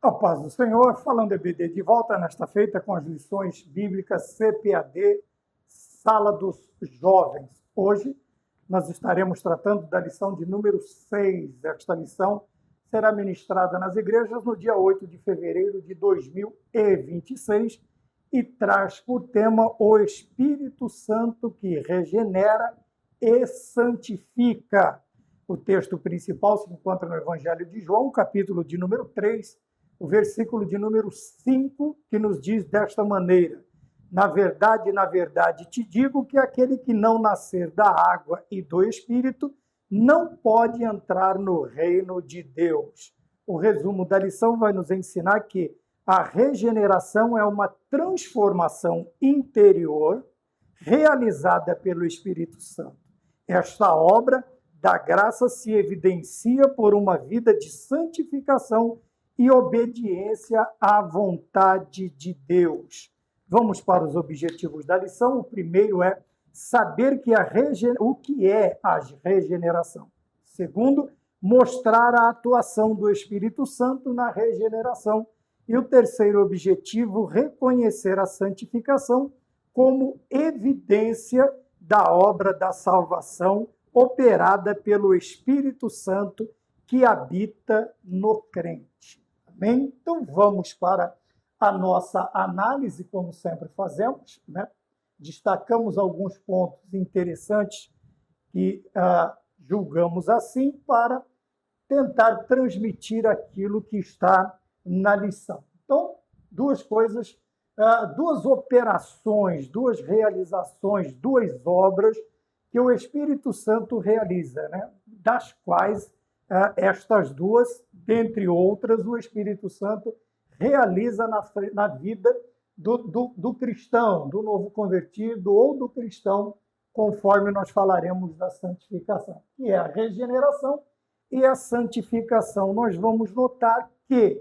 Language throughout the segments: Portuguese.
A paz do Senhor, falando EBD de volta nesta feita com as lições bíblicas CPAD, Sala dos Jovens. Hoje nós estaremos tratando da lição de número 6. Esta lição será ministrada nas igrejas no dia 8 de fevereiro de 2026 e traz por tema o Espírito Santo que regenera e santifica. O texto principal se encontra no Evangelho de João, capítulo de número 3, o versículo de número 5, que nos diz desta maneira: na verdade, te digo que aquele que não nascer da água e do Espírito não pode entrar no reino de Deus. O resumo da lição vai nos ensinar que a regeneração é uma transformação interior realizada pelo Espírito Santo. Esta obra da graça se evidencia por uma vida de santificação e obediência à vontade de Deus. Vamos para os objetivos da lição. O primeiro é saber o que é a regeneração. Segundo, mostrar a atuação do Espírito Santo na regeneração. E o terceiro objetivo, reconhecer a santificação como evidência da obra da salvação operada pelo Espírito Santo que habita no crente. Amém? Então vamos para a nossa análise, como sempre fazemos, né? Destacamos alguns pontos interessantes que julgamos assim para tentar transmitir aquilo que está na lição. Então, duas coisas, duas operações, duas realizações, duas obras que o Espírito Santo realiza, né? Das quais estas duas, dentre outras, o Espírito Santo realiza na vida do cristão, do novo convertido ou do cristão, conforme nós falaremos da santificação, que é a regeneração e a santificação. Nós vamos notar que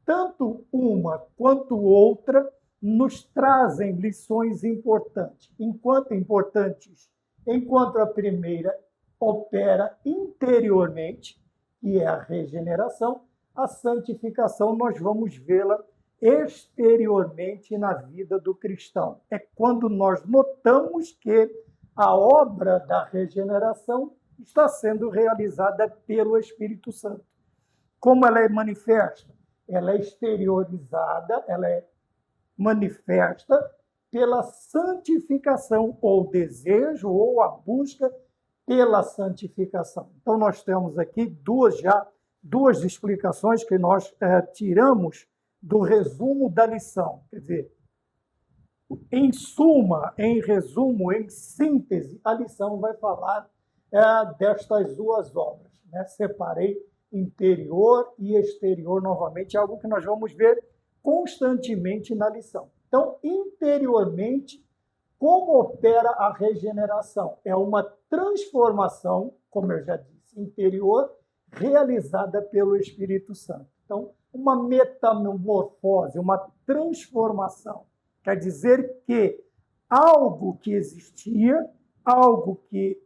tanto uma quanto outra nos trazem lições importantes. Enquanto a primeira opera interiormente, que é a regeneração, a santificação nós vamos vê-la exteriormente na vida do cristão. É quando nós notamos que a obra da regeneração está sendo realizada pelo Espírito Santo. Como ela é manifesta? Ela é exteriorizada, ela é manifesta pela santificação, ou desejo, ou a busca pela santificação. Então, nós temos aqui duas explicações que nós tiramos do resumo da lição. Quer dizer, em suma, em resumo, em síntese, a lição vai falar destas duas obras, né? Separei interior e exterior novamente, algo que nós vamos ver constantemente na lição. Então, interiormente, como opera a regeneração? É uma transformação, como eu já disse, interior, realizada pelo Espírito Santo. Então, uma metamorfose, uma transformação. Quer dizer que algo que existia, algo que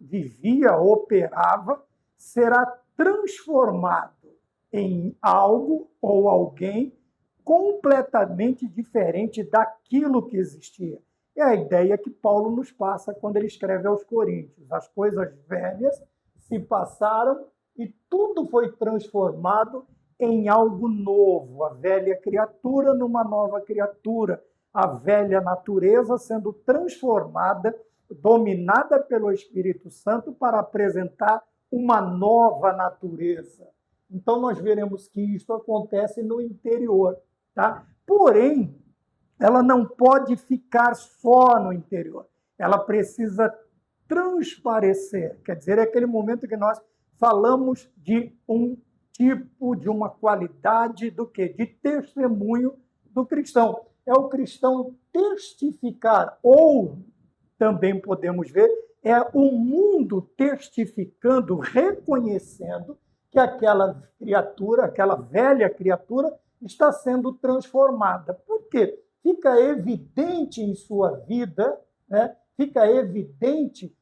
vivia, operava, será transformado em algo ou alguém completamente diferente daquilo que existia. É a ideia que Paulo nos passa quando ele escreve aos Coríntios. As coisas velhas se passaram e tudo foi transformado em algo novo. A velha criatura numa nova criatura. A velha natureza sendo transformada, dominada pelo Espírito Santo para apresentar uma nova natureza. Então, nós veremos que isso acontece no interior, tá? Porém, ela não pode ficar só no interior. Ela precisa transparecer. Quer dizer, é aquele momento que nós falamos de um tipo, de uma qualidade do quê? De testemunho do cristão. É o cristão testificar, ou também podemos ver, é o mundo testificando, reconhecendo que aquela criatura, aquela velha criatura, está sendo transformada. Por quê? Fica evidente em sua vida, né? Fica evidente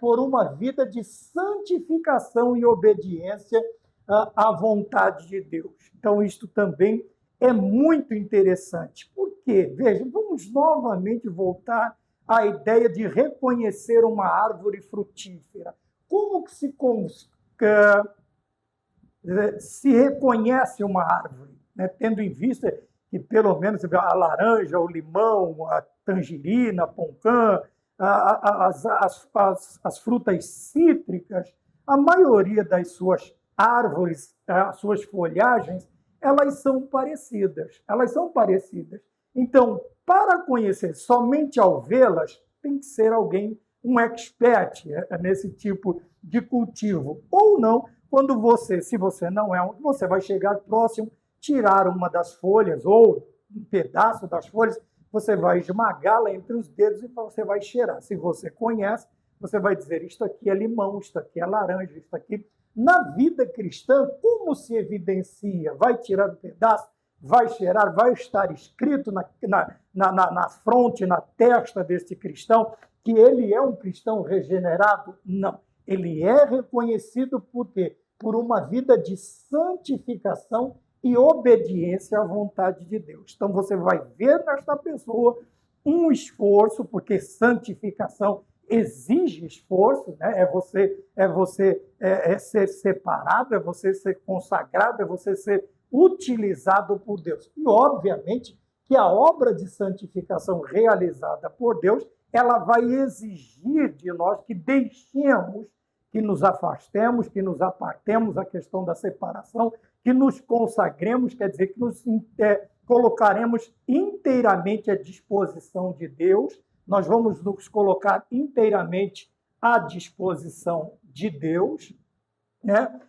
por uma vida de santificação e obediência a vontade de Deus. Então, isto também é muito interessante. Por quê? Veja, vamos novamente voltar à ideia de reconhecer uma árvore frutífera. Como que se reconhece uma árvore, né? Tendo em vista que pelo menos a laranja, o limão, a tangerina, a poncã, as frutas cítricas, a maioria das suas árvores, as suas folhagens, elas são parecidas. Elas são parecidas. Então, para conhecer somente ao vê-las, tem que ser alguém, um expert nesse tipo de cultivo. Ou não, quando você, se você não é, você vai chegar próximo, tirar uma das folhas ou um pedaço das folhas, você vai esmagá-la entre os dedos e você vai cheirar. Se você conhece, você vai dizer, isto aqui é limão, isto aqui é laranja, isto aqui... Na vida cristã, como se evidencia? Vai tirar um pedaço, vai cheirar, vai estar escrito na fronte, na testa deste cristão, que ele é um cristão regenerado? Não. Ele é reconhecido por quê? Por uma vida de santificação e obediência à vontade de Deus. Então, você vai ver nesta pessoa um esforço, porque santificação exige esforço, né? É você ser separado, é você ser consagrado, é você ser utilizado por Deus. E, obviamente, que a obra de santificação realizada por Deus, ela vai exigir de nós que deixemos, que nos afastemos, que nos apartemos a questão da separação, que nos consagremos, quer dizer, que nos colocaremos inteiramente à disposição de Deus. Nós vamos nos colocar inteiramente à disposição de Deus, né?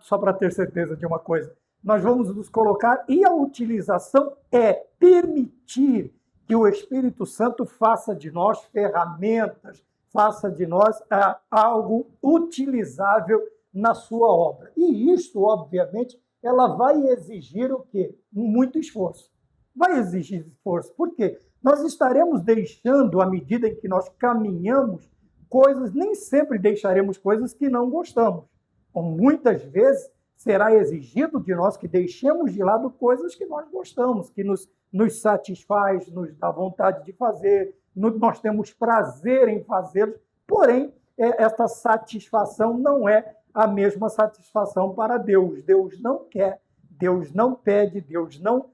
Só para ter certeza de uma coisa, nós vamos nos colocar, e a utilização é permitir que o Espírito Santo faça de nós ferramentas, faça de nós algo utilizável na sua obra. E isso, obviamente, ela vai exigir o quê? Muito esforço. Vai exigir esforço. Por quê? Nós estaremos deixando, à medida em que nós caminhamos, coisas, nem sempre deixaremos coisas que não gostamos. Então, muitas vezes será exigido de nós que deixemos de lado coisas que nós gostamos, que nos satisfaz, nos dá vontade de fazer, nós temos prazer em fazê-los, porém, esta satisfação não é a mesma satisfação para Deus. Deus não quer, Deus não pede, Deus não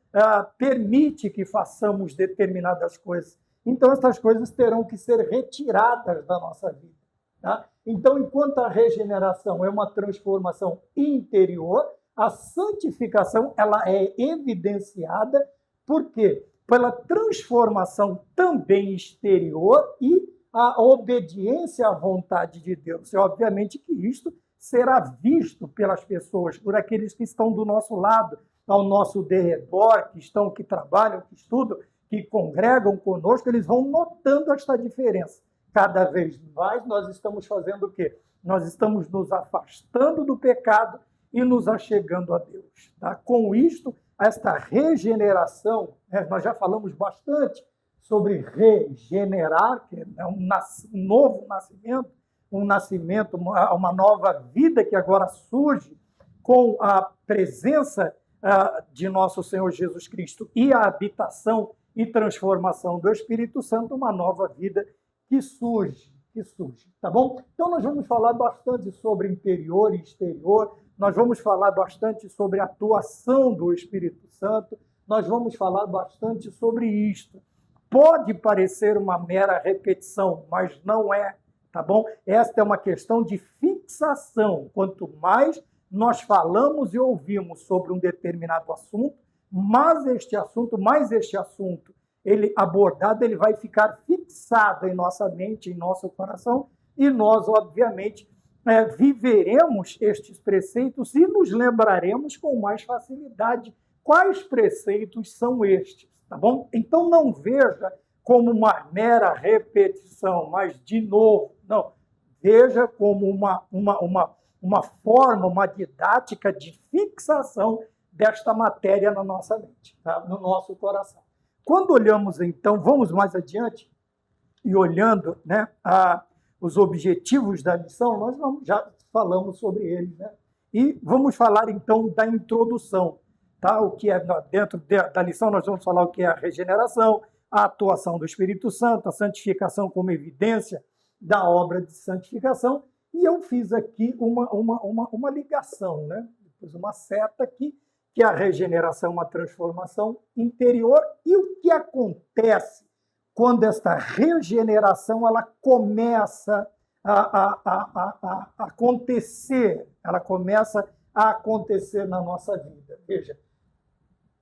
permite que façamos determinadas coisas. Então, essas coisas terão que ser retiradas da nossa vida. Tá? Então, enquanto a regeneração é uma transformação interior, a santificação ela é evidenciada, por quê? Pela transformação também exterior e a obediência à vontade de Deus. E, obviamente, que isto será visto pelas pessoas, por aqueles que estão do nosso lado, ao nosso derredor, que trabalham, que estudam, que congregam conosco, eles vão notando esta diferença. Cada vez mais nós estamos fazendo o quê? Nós estamos nos afastando do pecado e nos achegando a Deus. Tá? Com isto, esta regeneração, nós já falamos bastante sobre regenerar, que é um novo nascimento, uma nova vida que agora surge com a presença de nosso Senhor Jesus Cristo e a habitação e transformação do Espírito Santo, uma nova vida que surge, tá bom? Então nós vamos falar bastante sobre interior e exterior, nós vamos falar bastante sobre a atuação do Espírito Santo, nós vamos falar bastante sobre isto. Pode parecer uma mera repetição, mas não é, tá bom? Esta é uma questão de fixação. Quanto mais nós falamos e ouvimos sobre um determinado assunto, mais este assunto ele abordado, ele vai ficar fixado em nossa mente, em nosso coração, e nós, obviamente, viveremos estes preceitos e nos lembraremos com mais facilidade quais preceitos são estes, tá bom? Então, não veja como uma mera repetição, mas, de novo, não. Veja como uma forma, uma didática de fixação desta matéria na nossa mente, tá? No nosso coração. Quando olhamos, então, vamos mais adiante, e olhando, né, os objetivos da missão, nós já falamos sobre eles, né? E vamos falar, então, da introdução. Tá? O que é, dentro da lição, nós vamos falar o que é a regeneração, a atuação do Espírito Santo, a santificação como evidência da obra de santificação. E eu fiz aqui uma ligação, né? Fiz uma seta aqui, que a regeneração é uma transformação interior. E o que acontece quando esta regeneração ela começa a acontecer? Ela começa a acontecer na nossa vida. Veja,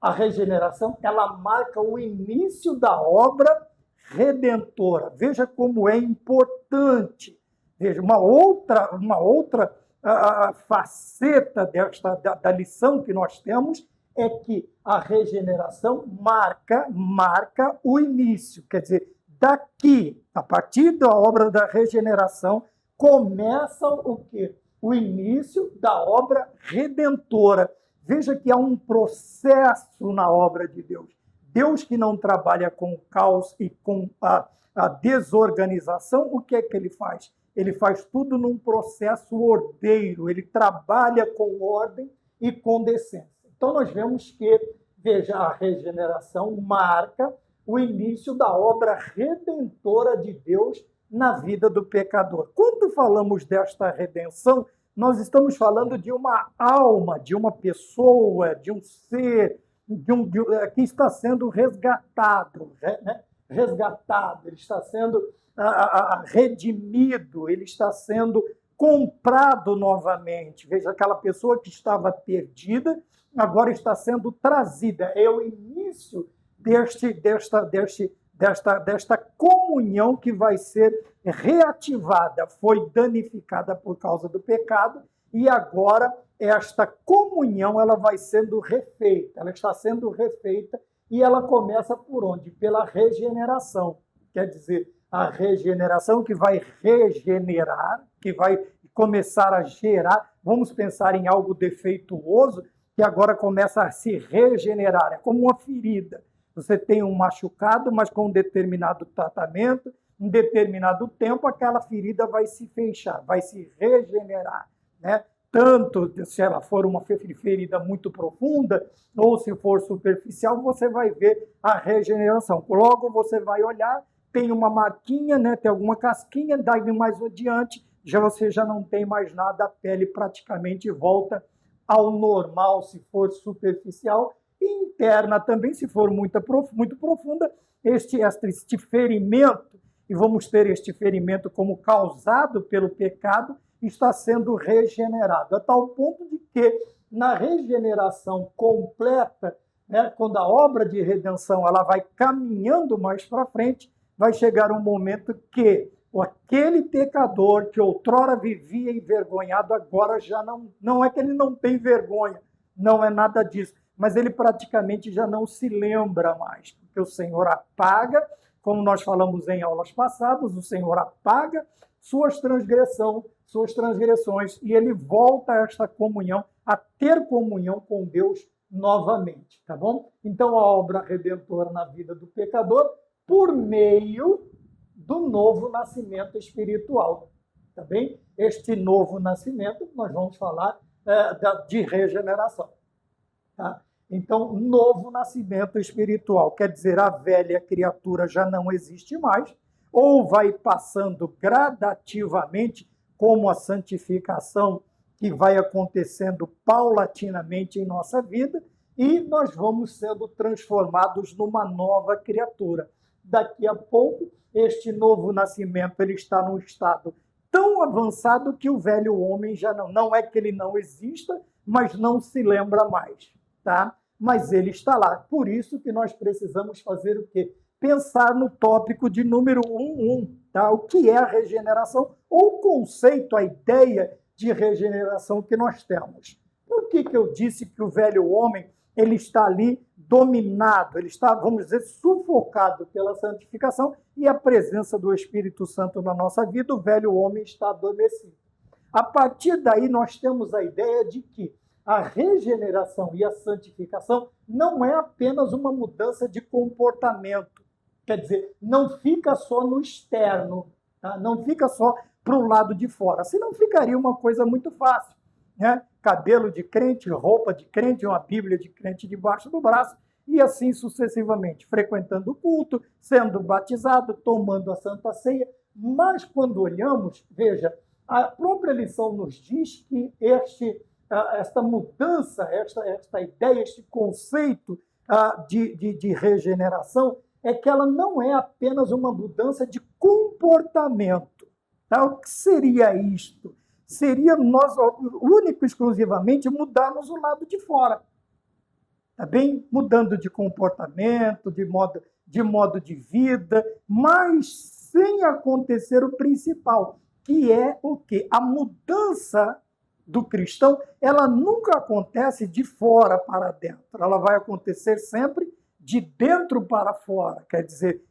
a regeneração ela marca o início da obra redentora. Veja como é importante. Veja, uma outra faceta da lição que nós temos é que a regeneração marca o início. Quer dizer, daqui, a partir da obra da regeneração, começa o quê? O início da obra redentora. Veja que há um processo na obra de Deus. Deus que não trabalha com o caos e com a desorganização, o que é que ele faz? Ele faz tudo num processo ordeiro, ele trabalha com ordem e com decência. Então, nós vemos que, veja, a regeneração marca o início da obra redentora de Deus na vida do pecador. Quando falamos desta redenção, nós estamos falando de uma alma, de uma pessoa, de um ser, que está sendo resgatado, né? Resgatado, ele está sendo redimido, ele está sendo comprado novamente. Veja, aquela pessoa que estava perdida, agora está sendo trazida. É o início desta comunhão que vai ser reativada. Foi danificada por causa do pecado e agora esta comunhão ela vai sendo refeita. Ela está sendo refeita e ela começa por onde? Pela regeneração. Quer dizer, a regeneração que vai regenerar, que vai começar a gerar. Vamos pensar em algo defeituoso que agora começa a se regenerar. É como uma ferida. Você tem um machucado, mas com um determinado tratamento, um determinado tempo, aquela ferida vai se fechar, vai se regenerar, né? Tanto se ela for uma ferida muito profunda, ou se for superficial, você vai ver a regeneração. Logo você vai olhar, tem uma marquinha, né? Tem alguma casquinha, daí mais adiante, você já não tem mais nada, a pele praticamente volta ao normal, se for superficial, e interna também, se for muito profunda, este ferimento, e vamos ter este ferimento como causado pelo pecado, está sendo regenerado, a tal ponto de que, na regeneração completa, né, quando a obra de redenção ela vai caminhando mais para frente, vai chegar um momento que aquele pecador que outrora vivia envergonhado, agora já não é que ele não tem vergonha, não é nada disso, mas ele praticamente já não se lembra mais, porque o Senhor apaga, como nós falamos em aulas passadas, o Senhor apaga suas transgressões, e ele volta a esta comunhão, a ter comunhão com Deus novamente, tá bom? Então, a obra redentora na vida do pecador, por meio do novo nascimento espiritual, tá bem? Este novo nascimento, nós vamos falar de regeneração, tá? Então, novo nascimento espiritual, quer dizer, a velha criatura já não existe mais, ou vai passando gradativamente, como a santificação que vai acontecendo paulatinamente em nossa vida, e nós vamos sendo transformados numa nova criatura. Daqui a pouco, este novo nascimento ele está num estado tão avançado que o velho homem já não é que ele não exista, mas não se lembra mais, tá? Mas ele está lá. Por isso que nós precisamos fazer o quê? Pensar no tópico de número 1.1, tá? O que é a regeneração, ou o conceito, a ideia de regeneração que nós temos. Por que eu disse que o velho homem ele está ali dominado, ele está, vamos dizer, sufocado pela santificação e a presença do Espírito Santo na nossa vida, o velho homem está adormecido. A partir daí, nós temos a ideia de que a regeneração e a santificação não é apenas uma mudança de comportamento. Quer dizer, não fica só no externo, tá? Não fica só para o lado de fora. Senão ficaria uma coisa muito fácil. né? Cabelo de crente, roupa de crente, uma Bíblia de crente debaixo do braço, e assim sucessivamente, frequentando o culto, sendo batizado, tomando a Santa Ceia. Mas quando olhamos, veja, a própria lição nos diz que esta mudança, esta ideia, este conceito de regeneração, é que ela não é apenas uma mudança de comportamento. Tá? O que seria isto? Seria nós, único e exclusivamente, mudarmos o lado de fora. Tá bem? Mudando de comportamento, de modo de vida, mas sem acontecer o principal, que é o quê? A mudança do cristão, ela nunca acontece de fora para dentro, ela vai acontecer sempre de dentro para fora, quer dizer,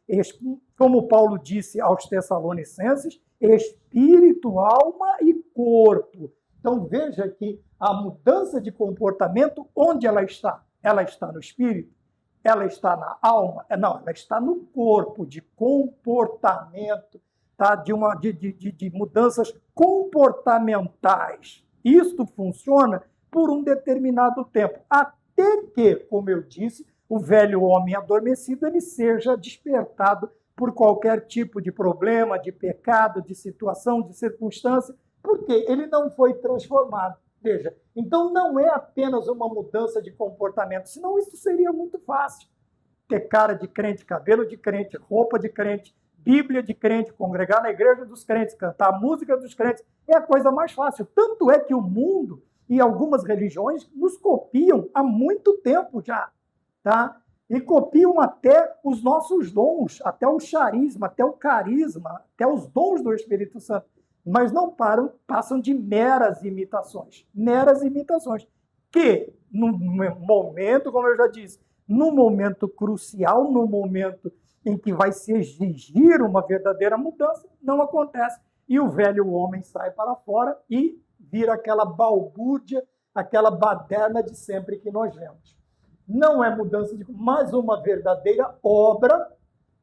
como Paulo disse aos Tessalonicenses, espírito, alma e corpo. Então veja que a mudança de comportamento, onde ela está? Ela está no espírito? Ela está na alma? Não, ela está no corpo, de comportamento, tá? de mudanças comportamentais. Isto funciona por um determinado tempo, até que, como eu disse, o velho homem adormecido ele seja despertado por qualquer tipo de problema, de pecado, de situação, de circunstância, porque ele não foi transformado. Veja, então não é apenas uma mudança de comportamento, senão isso seria muito fácil. Ter cara de crente, cabelo de crente, roupa de crente, Bíblia de crente, congregar na igreja dos crentes, cantar a música dos crentes, é a coisa mais fácil. Tanto é que o mundo e algumas religiões nos copiam há muito tempo já, tá? E copiam até os nossos dons, até o charisma, até o carisma, até os dons do Espírito Santo. Mas não passam de meras imitações, que no momento, como eu já disse, no momento crucial, no momento em que vai se exigir uma verdadeira mudança, não acontece. E o velho homem sai para fora e vira aquela balbúrdia, aquela baderna de sempre que nós vemos. Não é mudança mas uma verdadeira obra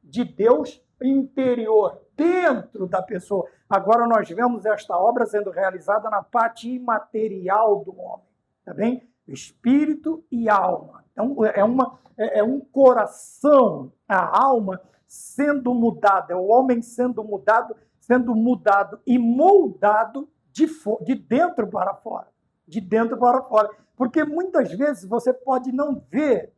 de Deus interior, dentro da pessoa. Agora nós vemos esta obra sendo realizada na parte imaterial do homem, tá bem? Espírito e alma. Então, é um coração, a alma sendo mudada, é o homem sendo mudado e moldado de dentro para fora. De dentro para fora. Porque muitas vezes você pode não ver,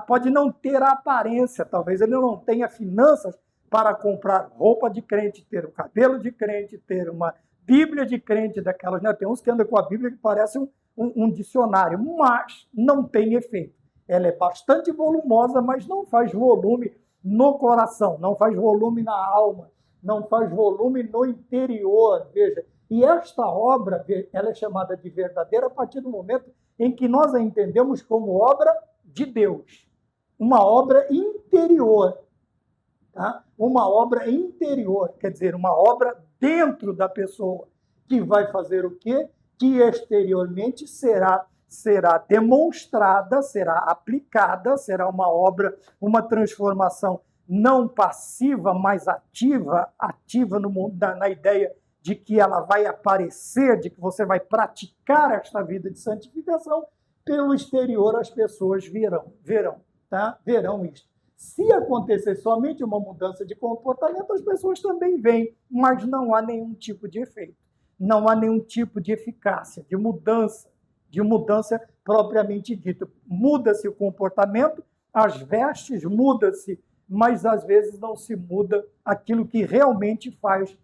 pode não ter a aparência, talvez ele não tenha finanças para comprar roupa de crente, ter o cabelo de crente, ter uma Bíblia de crente daquelas, né? Tem uns que andam com a Bíblia que parece um dicionário, mas não tem efeito. Ela é bastante volumosa, mas não faz volume no coração, não faz volume na alma, não faz volume no interior, veja. E esta obra, ela é chamada de verdadeira a partir do momento em que nós a entendemos como obra de Deus, uma obra interior, tá? Uma obra interior, quer dizer, uma obra dentro da pessoa, que vai fazer o quê? Que exteriormente será demonstrada, será aplicada, será uma obra, uma transformação não passiva, mas ativa no mundo, na ideia de que ela vai aparecer, de que você vai praticar esta vida de santificação, pelo exterior as pessoas verão, tá? Verão isto. Se acontecer somente uma mudança de comportamento, as pessoas também veem, mas não há nenhum tipo de efeito, não há nenhum tipo de eficácia, de mudança propriamente dita. Muda-se o comportamento, as vestes muda-se, mas às vezes não se muda aquilo que realmente faz,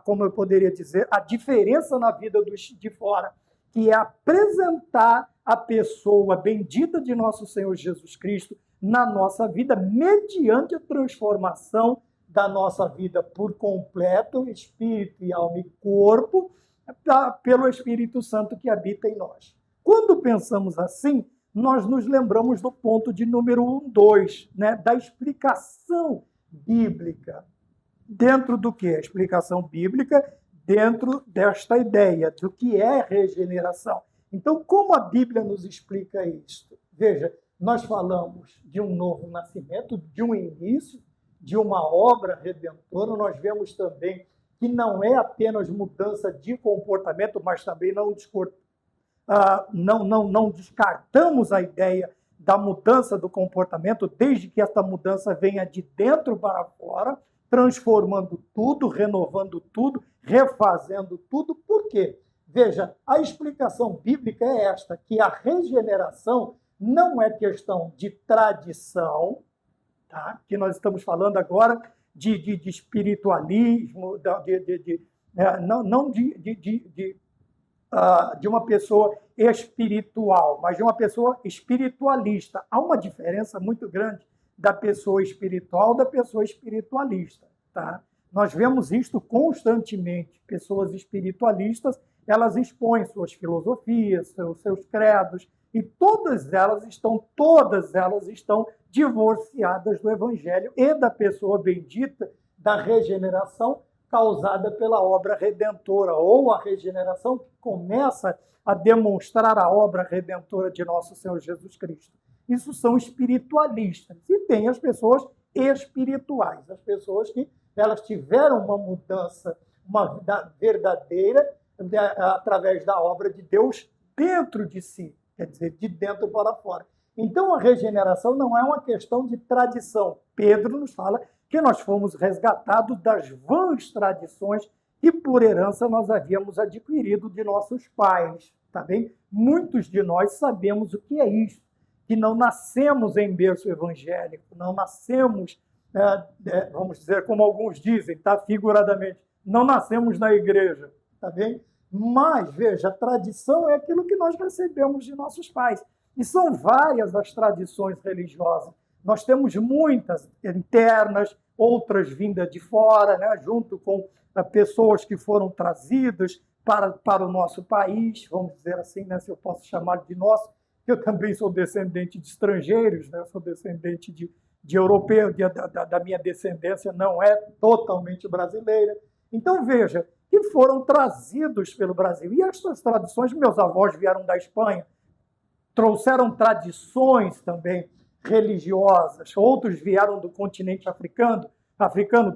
como eu poderia dizer, a diferença na vida de fora, que é apresentar a pessoa bendita de nosso Senhor Jesus Cristo na nossa vida, mediante a transformação da nossa vida por completo, espírito e alma e corpo, pelo Espírito Santo que habita em nós. Quando pensamos assim, nós nos lembramos do ponto de número 2, né, da explicação bíblica. Dentro do que? A explicação bíblica dentro desta ideia do que é regeneração. Então, como a Bíblia nos explica isto? Veja, nós falamos de um novo nascimento, de um início, de uma obra redentora. Nós vemos também que não é apenas mudança de comportamento, mas também não descartamos a ideia da mudança do comportamento, desde que essa mudança venha de dentro para fora, transformando tudo, renovando tudo, refazendo tudo. Por quê? Veja, a explicação bíblica é esta, que a regeneração não é questão de tradição, tá? Que nós estamos falando agora de espiritualismo, não de uma pessoa espiritual, mas de uma pessoa espiritualista. Há uma diferença muito grande da pessoa espiritual da pessoa espiritualista, tá? Nós vemos isto constantemente. Pessoas espiritualistas, elas expõem suas filosofias, seus credos, e todas elas estão divorciadas do Evangelho e da pessoa bendita da regeneração causada pela obra redentora, ou a regeneração que começa a demonstrar a obra redentora de nosso Senhor Jesus Cristo. Isso são espiritualistas. E tem as pessoas espirituais, as pessoas que elas tiveram uma mudança, uma verdadeira, através da obra de Deus dentro de si, quer dizer, de dentro para fora. Então, a regeneração não é uma questão de tradição. Pedro nos fala que nós fomos resgatados das vãs tradições que, por herança, nós havíamos adquirido de nossos pais. Tá bem? Muitos de nós sabemos o que é isso, que não nascemos em berço evangélico, não nascemos, vamos dizer, como alguns dizem, tá? Figuradamente, não nascemos na igreja, tá bem? Mas, veja, a tradição é aquilo que nós recebemos de nossos pais. E são várias as tradições religiosas. Nós temos muitas internas, outras vindas de fora, né? Junto com pessoas que foram trazidas para o nosso país, vamos dizer assim, né? Se eu posso chamar de nosso. Eu também sou descendente de estrangeiros, né? Eu sou descendente de europeu, da minha descendência não é totalmente brasileira. Então, veja, que foram trazidos pelo Brasil. E estas tradições, meus avós vieram da Espanha, trouxeram tradições também religiosas, outros vieram do continente africano,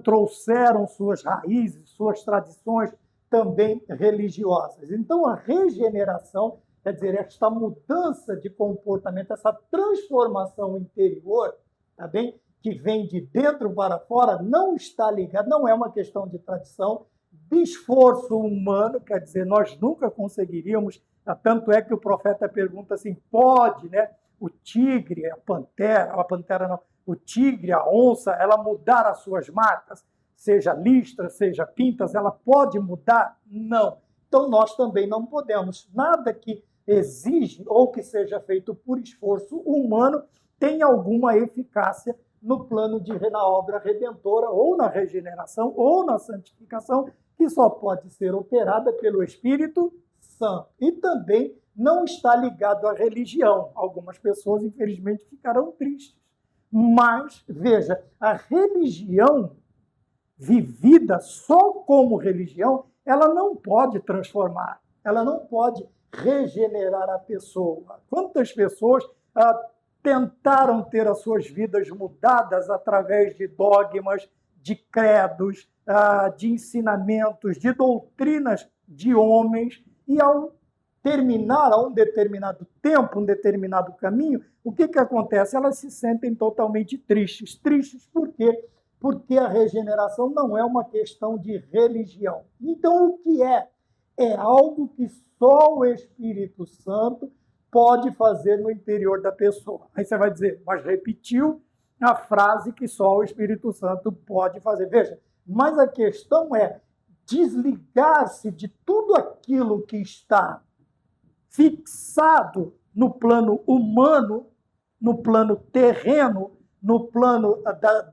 trouxeram suas raízes, suas tradições também religiosas. Então, a regeneração, quer dizer, esta mudança de comportamento, essa transformação interior, tá bem? Que vem de dentro para fora, não está ligada, não é uma questão de tradição, de esforço humano, quer dizer, nós nunca conseguiríamos, tanto é que o profeta pergunta assim, pode, né, o tigre, a pantera não, o tigre, a onça, ela mudar as suas marcas, seja listras, seja pintas, ela pode mudar? Não. Então nós também não podemos. Nada que exige ou que seja feito por esforço humano tem alguma eficácia no plano na obra redentora, ou na regeneração, ou na santificação, que só pode ser operada pelo Espírito Santo. E também não está ligado à religião. Algumas pessoas, infelizmente, ficarão tristes. Mas, veja, a religião vivida só como religião, ela não pode transformar, ela não pode regenerar a pessoa. Quantas pessoas tentaram ter as suas vidas mudadas através de dogmas, de credos, de ensinamentos, de doutrinas de homens, e ao terminar a um determinado tempo, um determinado caminho, o que acontece? Elas se sentem totalmente tristes. Tristes por quê? Porque a regeneração não é uma questão de religião. Então, o que é? É algo que só o Espírito Santo pode fazer no interior da pessoa. Aí você vai dizer, mas repetiu a frase que só o Espírito Santo pode fazer. Veja, mas a questão é desligar-se de tudo aquilo que está fixado no plano humano, no plano terreno, no plano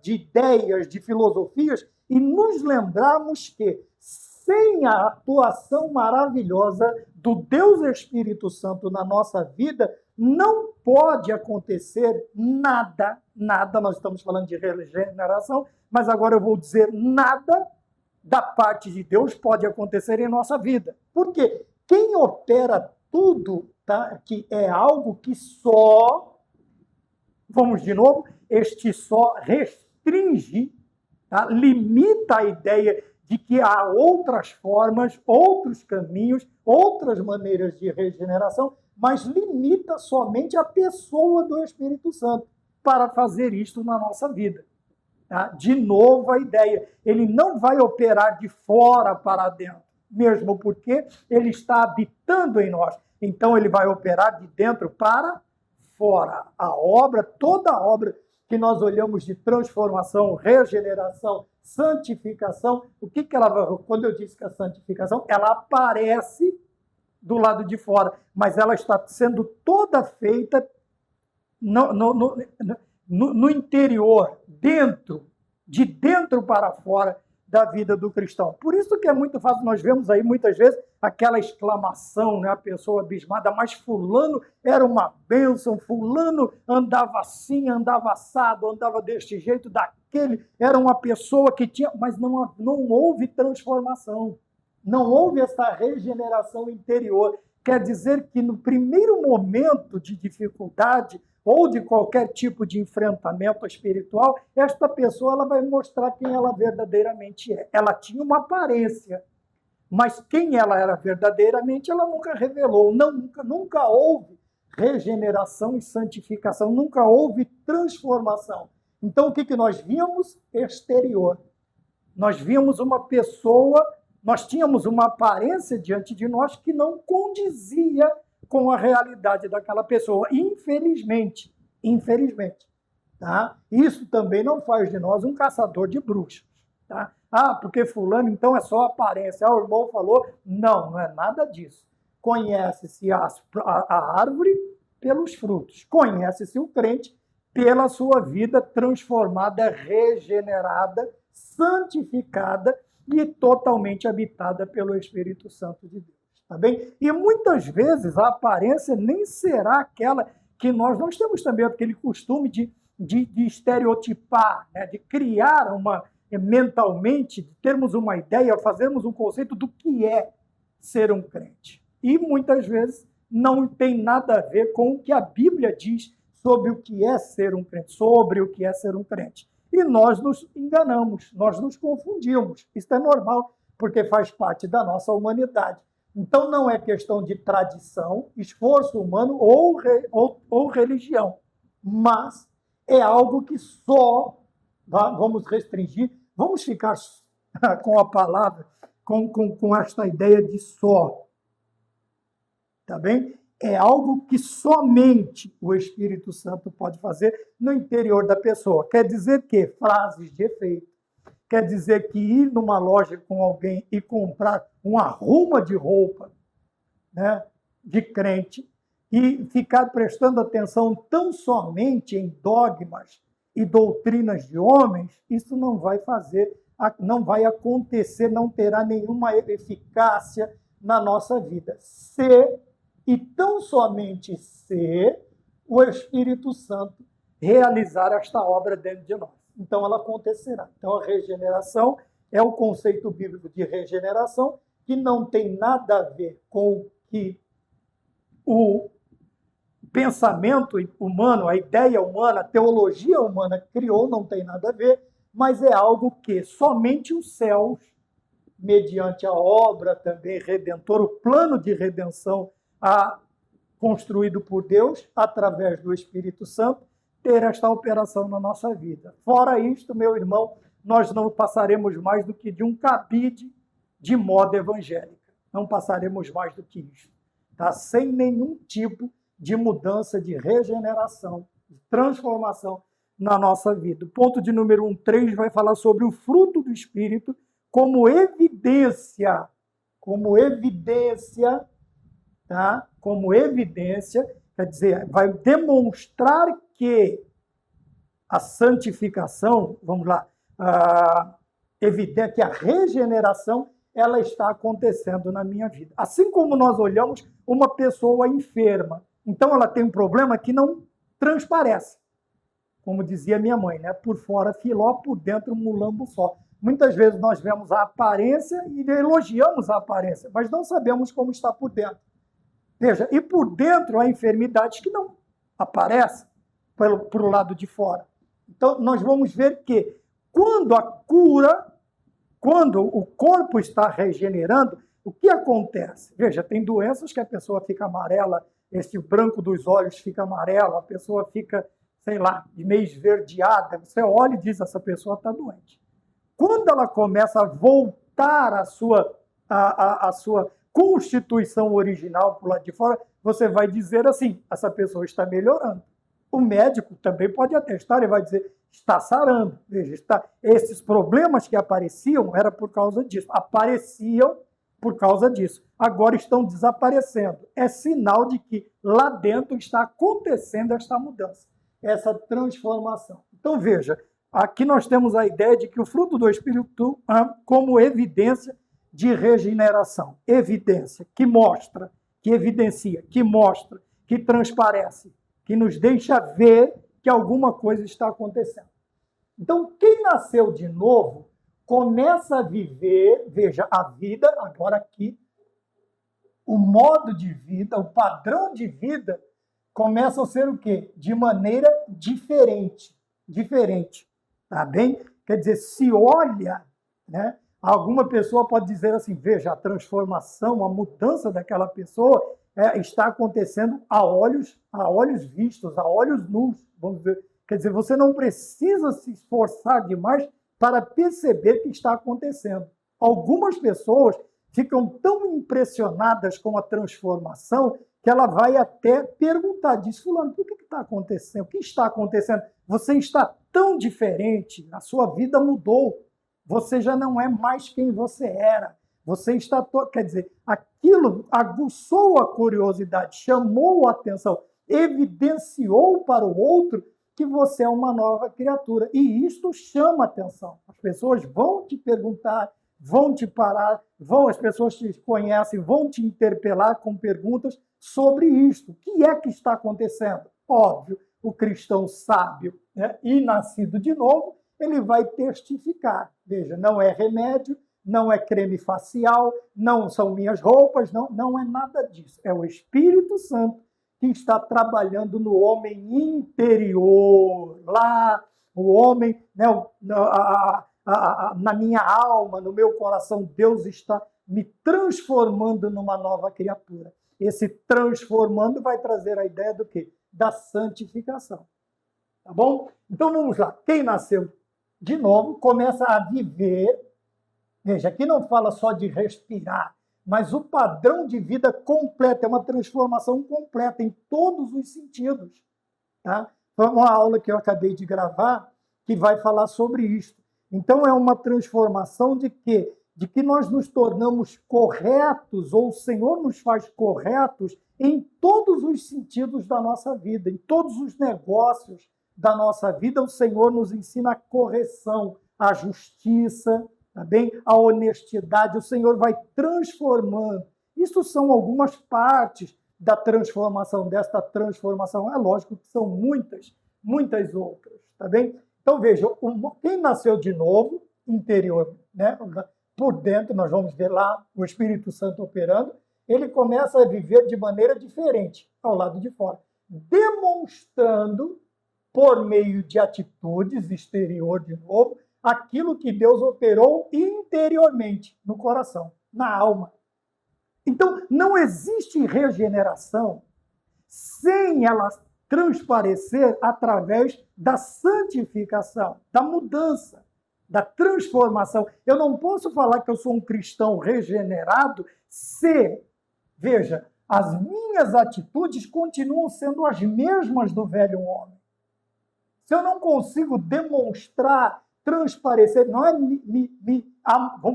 de ideias, de filosofias, e nos lembrarmos que, sem a atuação maravilhosa do Deus Espírito Santo na nossa vida, não pode acontecer nada, nós estamos falando de regeneração, mas agora eu vou dizer nada da parte de Deus pode acontecer em nossa vida. Por quê? Quem opera tudo, tá, que é algo que só, vamos de novo, este só restringe, tá, limita a ideia de que há outras formas, outros caminhos, outras maneiras de regeneração, mas limita somente a pessoa do Espírito Santo para fazer isto na nossa vida. Tá? De novo, a ideia, ele não vai operar de fora para dentro, mesmo porque ele está habitando em nós. Então, ele vai operar de dentro para fora. A obra, toda a obra que nós olhamos de transformação, regeneração, santificação, o que ela vai... Quando eu disse que a santificação, ela aparece do lado de fora, mas ela está sendo toda feita no interior, dentro, de dentro para fora da vida do cristão. Por isso que é muito fácil, nós vemos aí muitas vezes aquela exclamação, né? A pessoa abismada, mas fulano era uma bênção, fulano andava assim, andava assado, andava deste jeito, daquele, era uma pessoa que tinha, mas não houve transformação, não houve essa regeneração interior. Quer dizer que no primeiro momento de dificuldade, ou de qualquer tipo de enfrentamento espiritual, esta pessoa ela vai mostrar quem ela verdadeiramente é. Ela tinha uma aparência, mas quem ela era verdadeiramente, ela nunca revelou. Nunca houve regeneração e santificação, nunca houve transformação. Então, o que nós vimos? Exterior. Nós vimos uma pessoa, nós tínhamos uma aparência diante de nós que não condizia com a realidade daquela pessoa. Infelizmente. Tá? Isso também não faz de nós um caçador de bruxas. Tá? Ah, porque fulano então é só aparência. Ah, o irmão falou. Não é nada disso. Conhece-se a árvore pelos frutos. Conhece-se o crente pela sua vida transformada, regenerada, santificada e totalmente habitada pelo Espírito Santo de Deus. Tá bem? E muitas vezes a aparência nem será aquela que nós temos também aquele costume de estereotipar, né? De criar mentalmente, de termos uma ideia, fazermos um conceito do que é ser um crente. E muitas vezes não tem nada a ver com o que a Bíblia diz sobre o que é ser um crente, sobre o que é ser um crente. E nós nos enganamos, nós nos confundimos. Isso é normal, porque faz parte da nossa humanidade. Então, não é questão de tradição, esforço humano ou religião, mas é algo que só, vamos restringir, vamos ficar com a palavra, com esta ideia de só, tá bem? É algo que somente o Espírito Santo pode fazer no interior da pessoa. Quer dizer que frases de efeito, quer dizer que ir numa loja com alguém e comprar uma arruma de roupa, né, de crente e ficar prestando atenção tão somente em dogmas e doutrinas de homens, isso não vai fazer, não vai acontecer, não terá nenhuma eficácia na nossa vida. Se, e tão somente se, o Espírito Santo realizar esta obra dentro de nós. Então, ela acontecerá. Então, a regeneração é o conceito bíblico de regeneração, que não tem nada a ver com o que o pensamento humano, a ideia humana, a teologia humana criou, não tem nada a ver, mas é algo que somente os céus, mediante a obra também redentora, o plano de redenção construído por Deus, através do Espírito Santo, ter esta operação na nossa vida. Fora isto, meu irmão, nós não passaremos mais do que de um cabide de moda evangélica. Não passaremos mais do que isso. Tá? Sem nenhum tipo de mudança, de regeneração, de transformação na nossa vida. O ponto de número 3 vai falar sobre o fruto do Espírito como evidência, tá? Como evidência, quer dizer, vai demonstrar que a santificação, vamos lá, evidente que a regeneração ela está acontecendo na minha vida. Assim como nós olhamos uma pessoa enferma, então ela tem um problema que não transparece. Como dizia minha mãe, né? Por fora filó, por dentro mulambo só. Muitas vezes nós vemos a aparência e elogiamos a aparência, mas não sabemos como está por dentro. Veja, e por dentro há enfermidades que não aparecem pelo lado de fora. Então, nós vamos ver que quando a cura quando o corpo está regenerando, o que acontece? Veja, tem doenças que a pessoa fica amarela, esse branco dos olhos fica amarelo, a pessoa fica, sei lá, meio esverdeada. Você olha e diz, essa pessoa está doente. Quando ela começa a voltar à sua constituição original por lá de fora, você vai dizer assim, essa pessoa está melhorando. O médico também pode atestar e vai dizer, está sarando. Veja, esses problemas que apareciam era por causa disso. Apareciam por causa disso. Agora estão desaparecendo. É sinal de que lá dentro está acontecendo esta mudança, essa transformação. Então, veja, aqui nós temos a ideia de que o fruto do Espírito como evidência de regeneração. Evidência que mostra, que evidencia, que mostra, que transparece, que nos deixa ver que alguma coisa está acontecendo. Então, quem nasceu de novo começa a viver, veja, a vida, agora aqui, o modo de vida, o padrão de vida, começa a ser o quê? De maneira diferente. Diferente, tá bem? Quer dizer, se olha, né? Alguma pessoa pode dizer assim, veja, a transformação, a mudança daquela pessoa está acontecendo a olhos vistos, a olhos nus, vamos dizer. Quer dizer, você não precisa se esforçar demais para perceber que está acontecendo. Algumas pessoas ficam tão impressionadas com a transformação que ela vai até perguntar, diz, fulano, por que está acontecendo? O que está acontecendo? Você está tão diferente, a sua vida mudou, você já não é mais quem você era. Você está, quer dizer, aquilo aguçou a curiosidade, chamou a atenção, evidenciou para o outro que você é uma nova criatura. E isto chama atenção. As pessoas vão te perguntar, vão te parar, as pessoas te conhecem, vão te interpelar com perguntas sobre isto. O que é que está acontecendo? Óbvio, o cristão sábio, né, e nascido de novo, ele vai testificar. Veja, não é remédio, não é creme facial, não são minhas roupas, não é nada disso. É o Espírito Santo que está trabalhando no homem interior, lá, o homem, né, na minha alma, no meu coração, Deus está me transformando numa nova criatura. Esse transformando vai trazer a ideia do quê? Da santificação. Tá bom? Então vamos lá. Quem nasceu de novo começa a viver. Veja, aqui não fala só de respirar, mas o padrão de vida completo, é uma transformação completa em todos os sentidos. Tá? Foi uma aula que eu acabei de gravar que vai falar sobre isso. Então, é uma transformação de quê? De que nós nos tornamos corretos, ou o Senhor nos faz corretos em todos os sentidos da nossa vida, em todos os negócios da nossa vida, o Senhor nos ensina a correção, a justiça, tá bem? A honestidade, o Senhor vai transformando. Isso são algumas partes da transformação, desta transformação. É lógico que são muitas outras, tá bem? Então, veja, quem nasceu de novo, interior, né? Por dentro, nós vamos ver lá o Espírito Santo operando, ele começa a viver de maneira diferente ao lado de fora, demonstrando, por meio de atitudes exterior de novo, aquilo que Deus operou interiormente, no coração, na alma. Então, não existe regeneração sem ela transparecer através da santificação, da mudança, da transformação. Eu não posso falar que eu sou um cristão regenerado se, veja, as minhas atitudes continuam sendo as mesmas do velho homem. Se eu não consigo demonstrar, transparecer, não é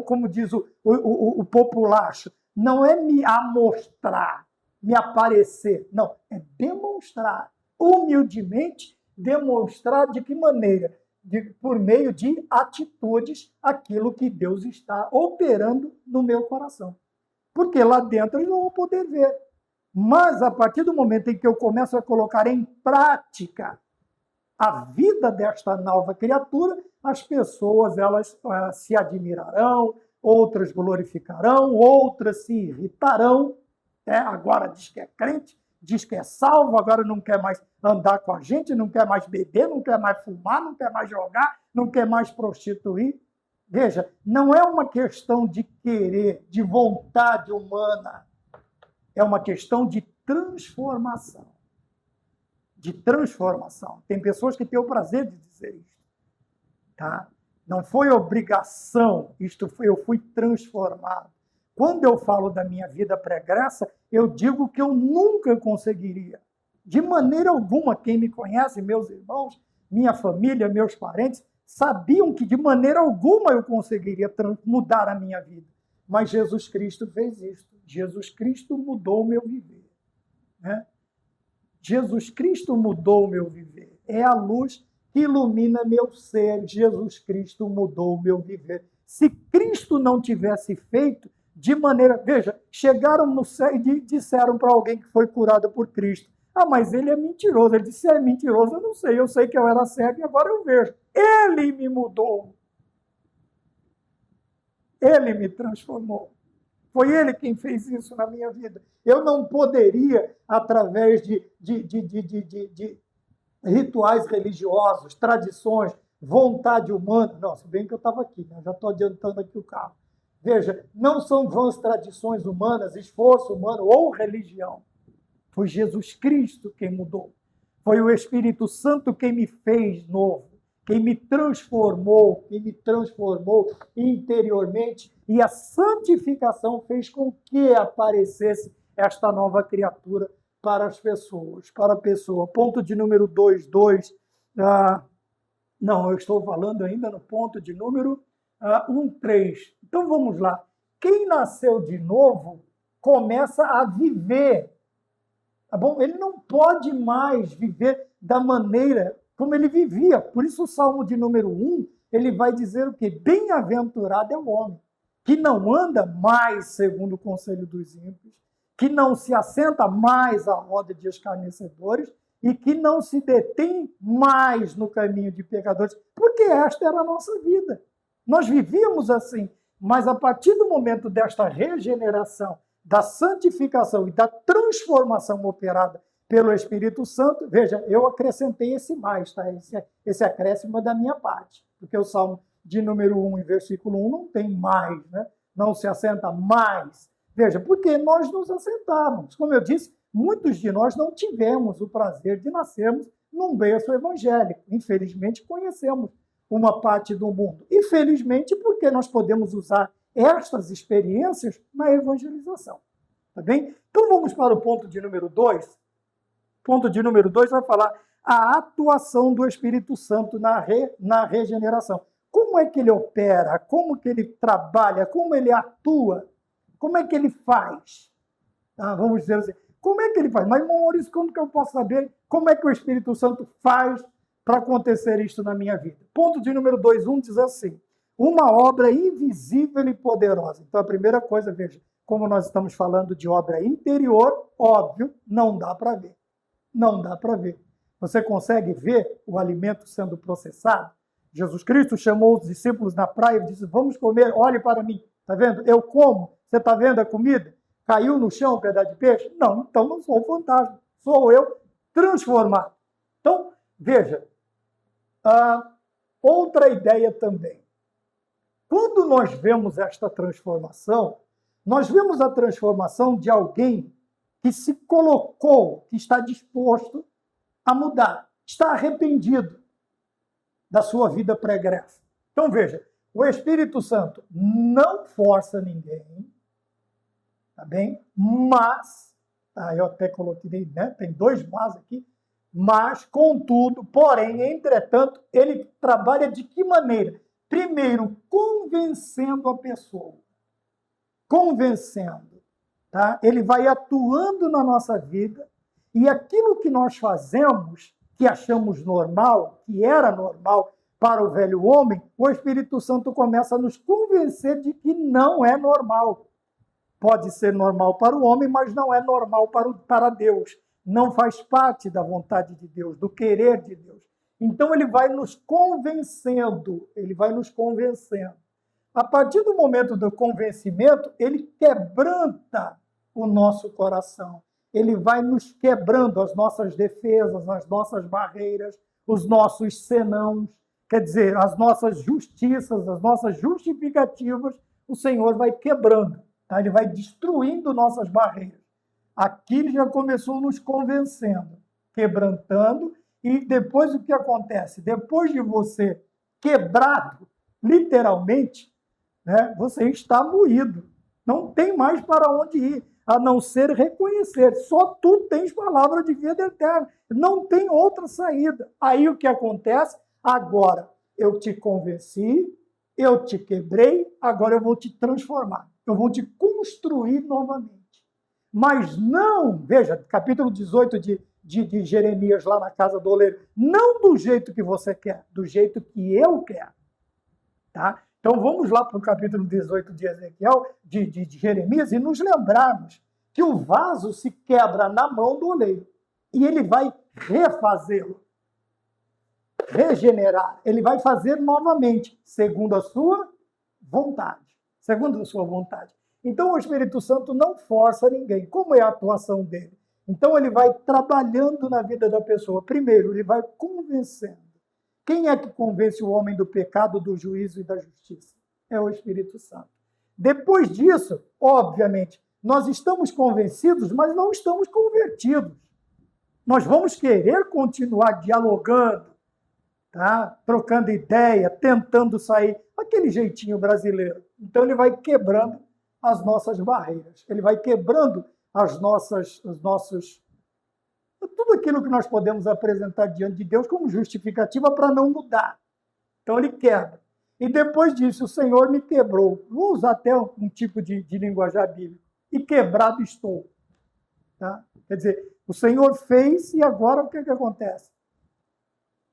como diz o populacho, não é me amostrar, me aparecer, não, é demonstrar, humildemente demonstrar de que maneira? Por meio de atitudes, aquilo que Deus está operando no meu coração. Porque lá dentro eles não vão poder ver. Mas a partir do momento em que eu começo a colocar em prática a vida desta nova criatura, as pessoas elas se admirarão, outras glorificarão, outras se irritarão. Agora diz que é crente, diz que é salvo, agora não quer mais andar com a gente, não quer mais beber, não quer mais fumar, não quer mais jogar, não quer mais prostituir. Veja, não é uma questão de querer, de vontade humana. É uma questão de transformação. De transformação. Tem pessoas que têm o prazer de dizer isso. Tá? Não foi obrigação, eu fui transformado. Quando eu falo da minha vida pregressa, eu digo que eu nunca conseguiria. De maneira alguma, quem me conhece, meus irmãos, minha família, meus parentes, sabiam que de maneira alguma eu conseguiria mudar a minha vida. Mas Jesus Cristo fez isso. Jesus Cristo mudou o meu viver. Né? Jesus Cristo mudou o meu viver. É a luz que ilumina meu ser. Jesus Cristo mudou o meu viver. Se Cristo não tivesse feito, de maneira... Veja, chegaram no céu e disseram para alguém que foi curado por Cristo: ah, mas ele é mentiroso. Ele disse: se é mentiroso, eu sei que eu era cego e agora eu vejo. Ele me mudou. Ele me transformou. Foi ele quem fez isso na minha vida. Eu não poderia, através de rituais religiosos, tradições, vontade humana... Não, se bem que eu estava aqui, né? Já estou adiantando aqui o carro. Veja, não são vãs tradições humanas, esforço humano ou religião. Foi Jesus Cristo quem mudou. Foi o Espírito Santo quem me fez novo, quem me transformou interiormente, e a santificação fez com que aparecesse esta nova criatura para as pessoas, para a pessoa. Ponto de número 2.2. Não, eu estou falando ainda no ponto de número 1.3. Então vamos lá. Quem nasceu de novo começa a viver. Tá bom? Ele não pode mais viver da maneira como ele vivia. Por isso o Salmo de número 1, ele vai dizer o quê? Bem-aventurado é o homem que não anda mais segundo o conselho dos ímpios, que não se assenta mais à roda de escarnecedores e que não se detém mais no caminho de pecadores, porque esta era a nossa vida. Nós vivíamos assim, mas a partir do momento desta regeneração, da santificação e da transformação operada pelo Espírito Santo, veja, eu acrescentei esse mais, tá? Esse acréscimo é da minha parte, porque o Salmo de número 1 e versículo 1 não tem mais, né? Não se assenta mais. Veja, porque nós nos assentávamos. Como eu disse, muitos de nós não tivemos o prazer de nascermos num berço evangélico. Infelizmente, conhecemos uma parte do mundo. Infelizmente, porque nós podemos usar estas experiências na evangelização. Tá bem? Então, vamos para o ponto de número 2. Ponto de número 2 vai falar a atuação do Espírito Santo na regeneração. Como é que ele opera? Como que ele trabalha? Como ele atua? Como é que ele faz? Vamos dizer assim, como é que ele faz? Mas, Maurício, como que eu posso saber como é que o Espírito Santo faz para acontecer isto na minha vida? Ponto de número 2.1 diz assim: uma obra invisível e poderosa. Então, a primeira coisa, veja, como nós estamos falando de obra interior, óbvio, não dá para ver. Não dá para ver. Você consegue ver o alimento sendo processado? Jesus Cristo chamou os discípulos na praia e disse: vamos comer, olhe para mim. Está vendo? Eu como. Você está vendo a comida? Caiu no chão um pedaço de peixe? Não, então não sou um fantasma. Sou eu transformado. Então, veja, outra ideia também. Quando nós vemos esta transformação, nós vemos a transformação de alguém que se colocou, que está disposto a mudar, está arrependido da sua vida pregressa. Então, veja, o Espírito Santo não força ninguém, tá bem? Mas, eu até coloquei, né? Tem 2 mas aqui, mas, contudo, porém, entretanto, ele trabalha de que maneira? Primeiro, convencendo a pessoa. Convencendo. Tá? Ele vai atuando na nossa vida e aquilo que nós fazemos, que achamos normal, que era normal para o velho homem, o Espírito Santo começa a nos convencer de que não é normal. Pode ser normal para o homem, mas não é normal para Deus. Não faz parte da vontade de Deus, do querer de Deus. Então, ele vai nos convencendo, A partir do momento do convencimento, ele quebranta o nosso coração. Ele vai nos quebrando as nossas defesas, as nossas barreiras, os nossos senãos. quer dizer, as nossas justiças, as nossas justificativas, o Senhor vai quebrando, tá? Ele vai destruindo nossas barreiras. Aqui ele já começou nos convencendo, quebrantando, e depois o que acontece? Depois de você quebrado, literalmente, né, você está moído. Não tem mais para onde ir, a não ser reconhecer. Só tu tens palavra de vida eterna. Não tem outra saída. Aí o que acontece? Agora eu te convenci, eu te quebrei, agora eu vou te transformar. Eu vou te construir novamente. Mas não, veja, capítulo 18 de Jeremias, lá na casa do oleiro, não do jeito que você quer, do jeito que eu quero. Tá? Então vamos lá para o capítulo 18 de Ezequiel, de Jeremias, e nos lembrarmos que o vaso se quebra na mão do oleiro e ele vai refazê-lo, regenerar, ele vai fazer novamente, segundo a sua vontade. Segundo a sua vontade. Então o Espírito Santo não força ninguém. Como é a atuação dele? Então ele vai trabalhando na vida da pessoa. Primeiro, ele vai convencendo. Quem é que convence o homem do pecado, do juízo e da justiça? É o Espírito Santo. Depois disso, obviamente, nós estamos convencidos, mas não estamos convertidos. Nós vamos querer continuar dialogando, tá? Trocando ideia, tentando sair, aquele jeitinho brasileiro. Então ele vai quebrando as nossas barreiras, ele vai quebrando os nossos tudo aquilo que nós podemos apresentar diante de Deus como justificativa para não mudar. Então ele quebra. E depois disso, o Senhor me quebrou. Vou usar até um tipo de linguajar bíblico. E quebrado estou. Tá? Quer dizer, o Senhor fez e agora o que acontece?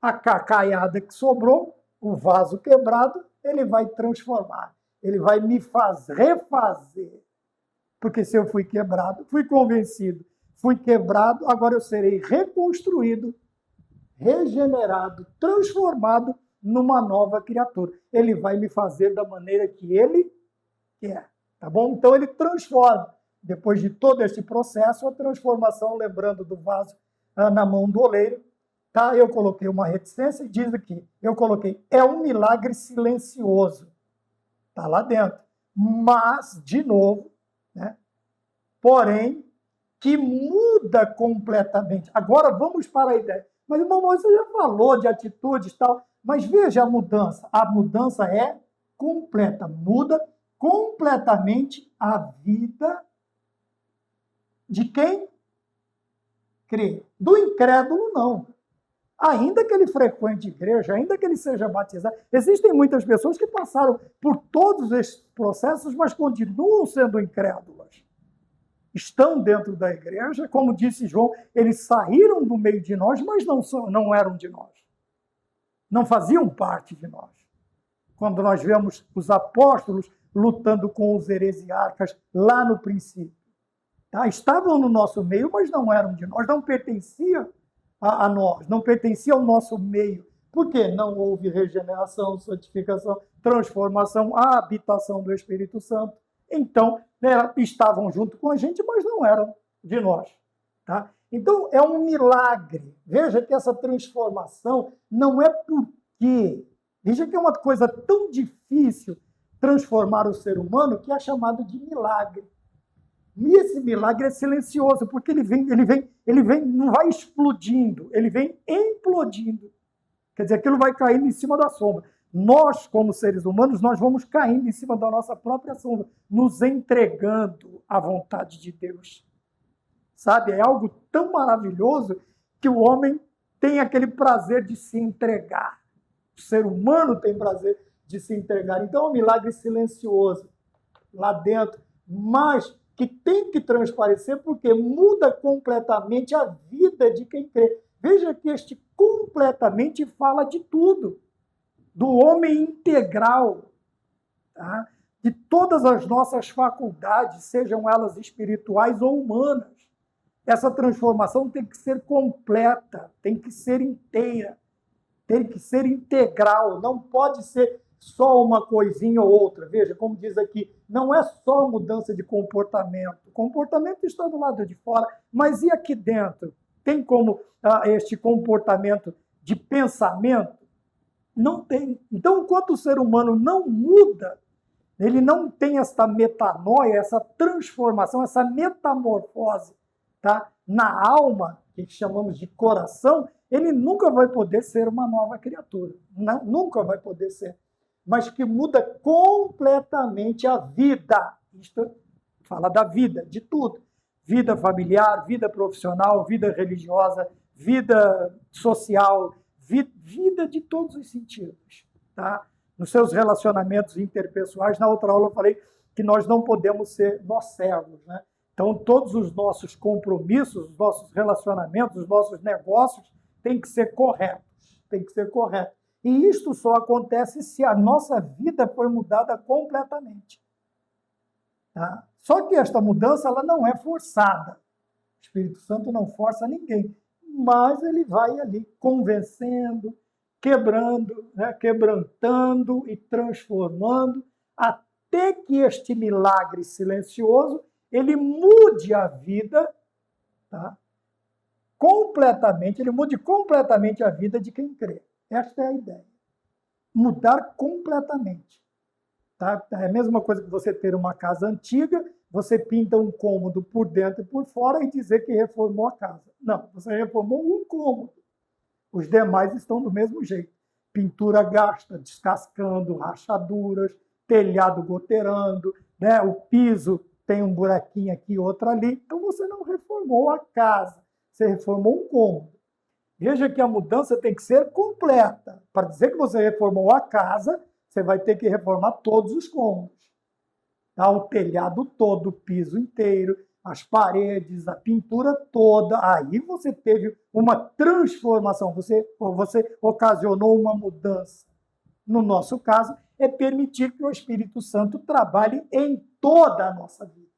A cacaiada que sobrou, o vaso quebrado, ele vai transformar. Ele vai me refazer. Porque se eu fui quebrado, fui convencido, fui quebrado, agora eu serei reconstruído, regenerado, transformado numa nova criatura. Ele vai me fazer da maneira que ele quer, tá bom? Então ele transforma. Depois de todo esse processo, a transformação, lembrando do vaso na mão do oleiro, tá? Eu coloquei uma reticência e diz aqui, eu coloquei, é um milagre silencioso. Tá lá dentro. Mas, de novo, né? Porém, que muda completamente. Agora vamos para a ideia. Mas, irmão, você já falou de atitudes e tal, mas veja a mudança. A mudança é completa. Muda completamente a vida de quem crê. Do incrédulo, não. Ainda que ele frequente igreja, ainda que ele seja batizado, existem muitas pessoas que passaram por todos esses processos, mas continuam sendo incrédulas. Estão dentro da igreja, como disse João, eles saíram do meio de nós, mas não eram de nós. Não faziam parte de nós. Quando nós vemos os apóstolos lutando com os heresiarcas lá no princípio. Tá? Estavam no nosso meio, mas não eram de nós, não pertenciam a nós, não pertencia ao nosso meio. Por quê? Não houve regeneração, santificação, transformação, a habitação do Espírito Santo. Então, estavam junto com a gente, mas não eram de nós. Tá? Então, é um milagre. Veja que essa transformação não é porque... Veja que é uma coisa tão difícil transformar o ser humano que é chamado de milagre. E esse milagre é silencioso, porque ele vem, não vai explodindo, ele vem implodindo. Quer dizer, aquilo vai caindo em cima da sombra. Nós, como seres humanos, nós vamos caindo em cima da nossa própria sombra, nos entregando à vontade de Deus. Sabe, é algo tão maravilhoso que o homem tem aquele prazer de se entregar. O ser humano tem prazer de se entregar. Então é um milagre silencioso lá dentro, mas que tem que transparecer porque muda completamente a vida de quem crê. Veja que este completamente fala de tudo, do homem integral, tá? De todas as nossas faculdades, sejam elas espirituais ou humanas. Essa transformação tem que ser completa, tem que ser inteira, tem que ser integral, não pode ser só uma coisinha ou outra. Veja, como diz aqui, não é só mudança de comportamento. O comportamento está do lado de fora, mas e aqui dentro? Tem como este comportamento de pensamento? Não tem. Então, enquanto o ser humano não muda, ele não tem essa metanoia, essa transformação, essa metamorfose, tá? Na alma, que chamamos de coração, ele nunca vai poder ser uma nova criatura. Não, nunca vai poder ser. Mas que muda completamente a vida. Isto fala da vida, de tudo. Vida familiar, vida profissional, vida religiosa, vida social, vida de todos os sentidos, tá? Nos seus relacionamentos interpessoais. Na outra aula eu falei que nós não podemos ser nós cegos, né? Então, todos os nossos compromissos, os nossos relacionamentos, os nossos negócios têm que ser corretos, tem que ser corretos. E isto só acontece se a nossa vida foi mudada completamente, tá? Só que esta mudança ela não é forçada. O Espírito Santo não força ninguém, mas ele vai ali convencendo, quebrando, né, quebrantando e transformando, até que este milagre silencioso ele mude a vida, tá? Completamente, ele mude completamente a vida de quem crê. Esta é a ideia. Mudar completamente. Tá? É a mesma coisa que você ter uma casa antiga, você pinta um cômodo por dentro e por fora e dizer que reformou a casa. Não, você reformou um cômodo. Os demais estão do mesmo jeito. Pintura gasta, descascando, rachaduras, telhado goteirando, né? O piso tem um buraquinho aqui, outro ali. Então você não reformou a casa, você reformou um cômodo. Veja que a mudança tem que ser completa. Para dizer que você reformou a casa, você vai ter que reformar todos os cômodos. Tá? O telhado todo, o piso inteiro, as paredes, a pintura toda. Aí você teve uma transformação, você ocasionou uma mudança. No nosso caso, é permitir que o Espírito Santo trabalhe em toda a nossa vida,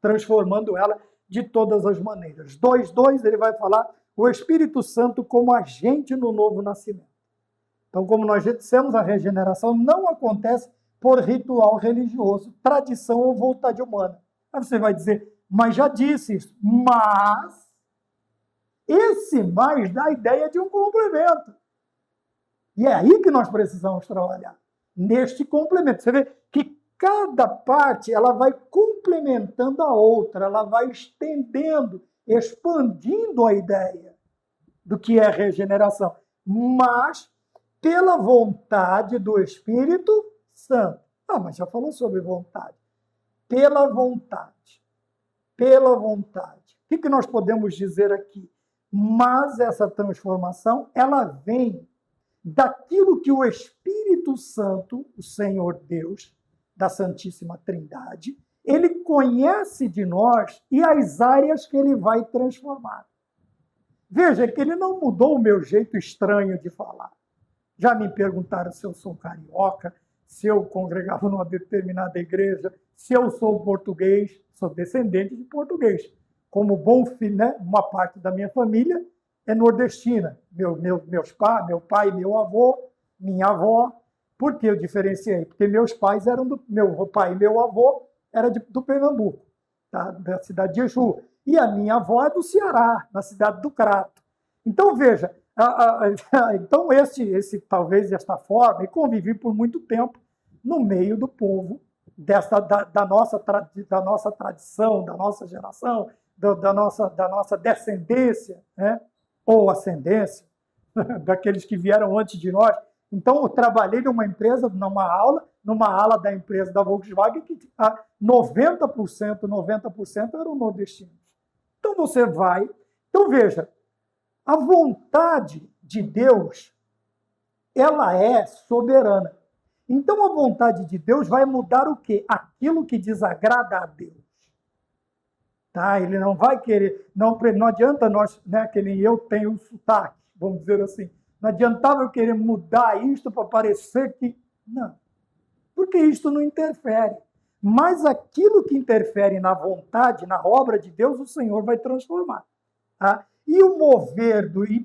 transformando ela de todas as maneiras. 2:2, ele vai falar o Espírito Santo como agente no novo nascimento. Então, como nós já dissemos, a regeneração não acontece por ritual religioso, tradição ou vontade humana. Aí você vai dizer, mas já disse isso. Mas esse mais dá a ideia de um complemento. E é aí que nós precisamos trabalhar, neste complemento. Você vê que cada parte ela vai complementando a outra, ela vai estendendo, expandindo a ideia do que é regeneração, mas pela vontade do Espírito Santo. Ah, mas já falou sobre vontade. Pela vontade. Pela vontade. O que nós podemos dizer aqui? Mas essa transformação, ela vem daquilo que o Espírito Santo, o Senhor Deus, da Santíssima Trindade, ele conhece de nós e as áreas que ele vai transformar. Veja que ele não mudou o meu jeito estranho de falar. Já me perguntaram se eu sou carioca, se eu congregava numa determinada igreja, se eu sou português, sou descendente de português. Como bom filho, né? Uma parte da minha família é nordestina. Meu pai, meu avô, minha avó. Por que eu diferenciei? Porque meus pais eram meu pai e meu avô era do Pernambuco, tá? Da cidade de Exu. E a minha avó é do Ceará, na cidade do Crato. Então, veja, então talvez desta forma, e convivi por muito tempo no meio do povo, da nossa tradição, da nossa geração, da nossa descendência, né? Ou ascendência, daqueles que vieram antes de nós. Então, eu trabalhei numa empresa, numa ala da empresa da Volkswagen, que 90% eram nordestinos. Então, você vai... Então, veja, a vontade de Deus, ela é soberana. Então, a vontade de Deus vai mudar o quê? Aquilo que desagrada a Deus. Tá? Ele não vai querer... Não adianta nós, né, que nem eu tenho um sotaque, vamos dizer assim. Não adiantava eu querer mudar isto para parecer que... Não. Porque isto não interfere. Mas aquilo que interfere na vontade, na obra de Deus, o Senhor vai transformar. Tá? E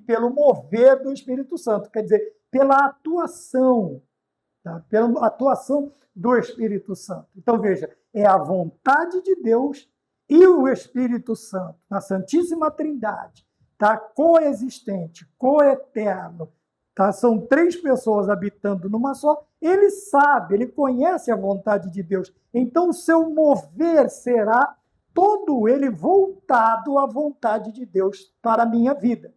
pelo mover do Espírito Santo, quer dizer, pela atuação, tá? Pela atuação do Espírito Santo. Então, veja, é a vontade de Deus e o Espírito Santo, na Santíssima Trindade, tá? Coexistente, coeterno, tá? São 3 pessoas habitando numa só, ele sabe, ele conhece a vontade de Deus. Então, o seu mover será todo ele voltado à vontade de Deus para a minha vida.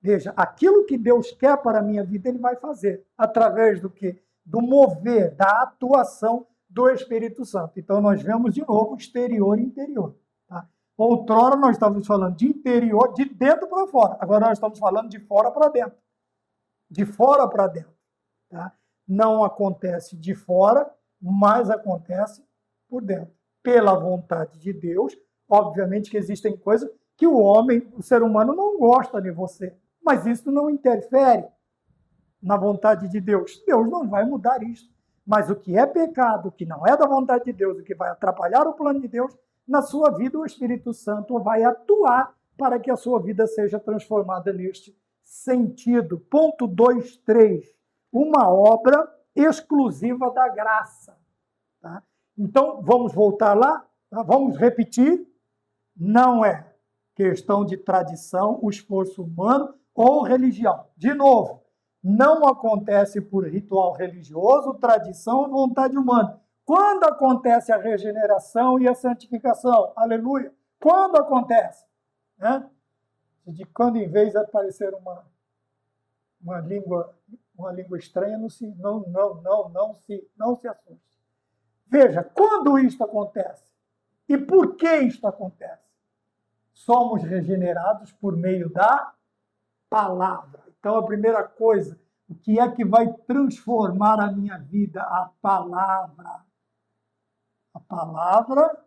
Veja, aquilo que Deus quer para a minha vida, ele vai fazer. Através do quê? Do mover, da atuação do Espírito Santo. Então, nós vemos de novo exterior e interior. Tá? Outrora, nós estávamos falando de interior, de dentro para fora. Agora, nós estamos falando de fora para dentro. De fora para dentro. Tá? Não acontece de fora, mas acontece por dentro. Pela vontade de Deus, obviamente que existem coisas que o homem, o ser humano, não gosta de você. Mas isso não interfere na vontade de Deus. Deus não vai mudar isso. Mas o que é pecado, o que não é da vontade de Deus, o que vai atrapalhar o plano de Deus, na sua vida o Espírito Santo vai atuar para que a sua vida seja transformada neste sentido. Ponto 2.3. Uma obra exclusiva da graça. Tá? Então, vamos voltar lá? Tá? Vamos repetir? Não é questão de tradição, o esforço humano ou religião. De novo, não acontece por ritual religioso, tradição ou vontade humana. Quando acontece a regeneração e a santificação? Aleluia! Quando acontece? Né? De quando em vez de aparecer uma língua estranha, não se assuste. Veja, quando isto acontece? E por que isto acontece? Somos regenerados por meio da palavra. Então, a primeira coisa, o que é que vai transformar a minha vida? A palavra. A palavra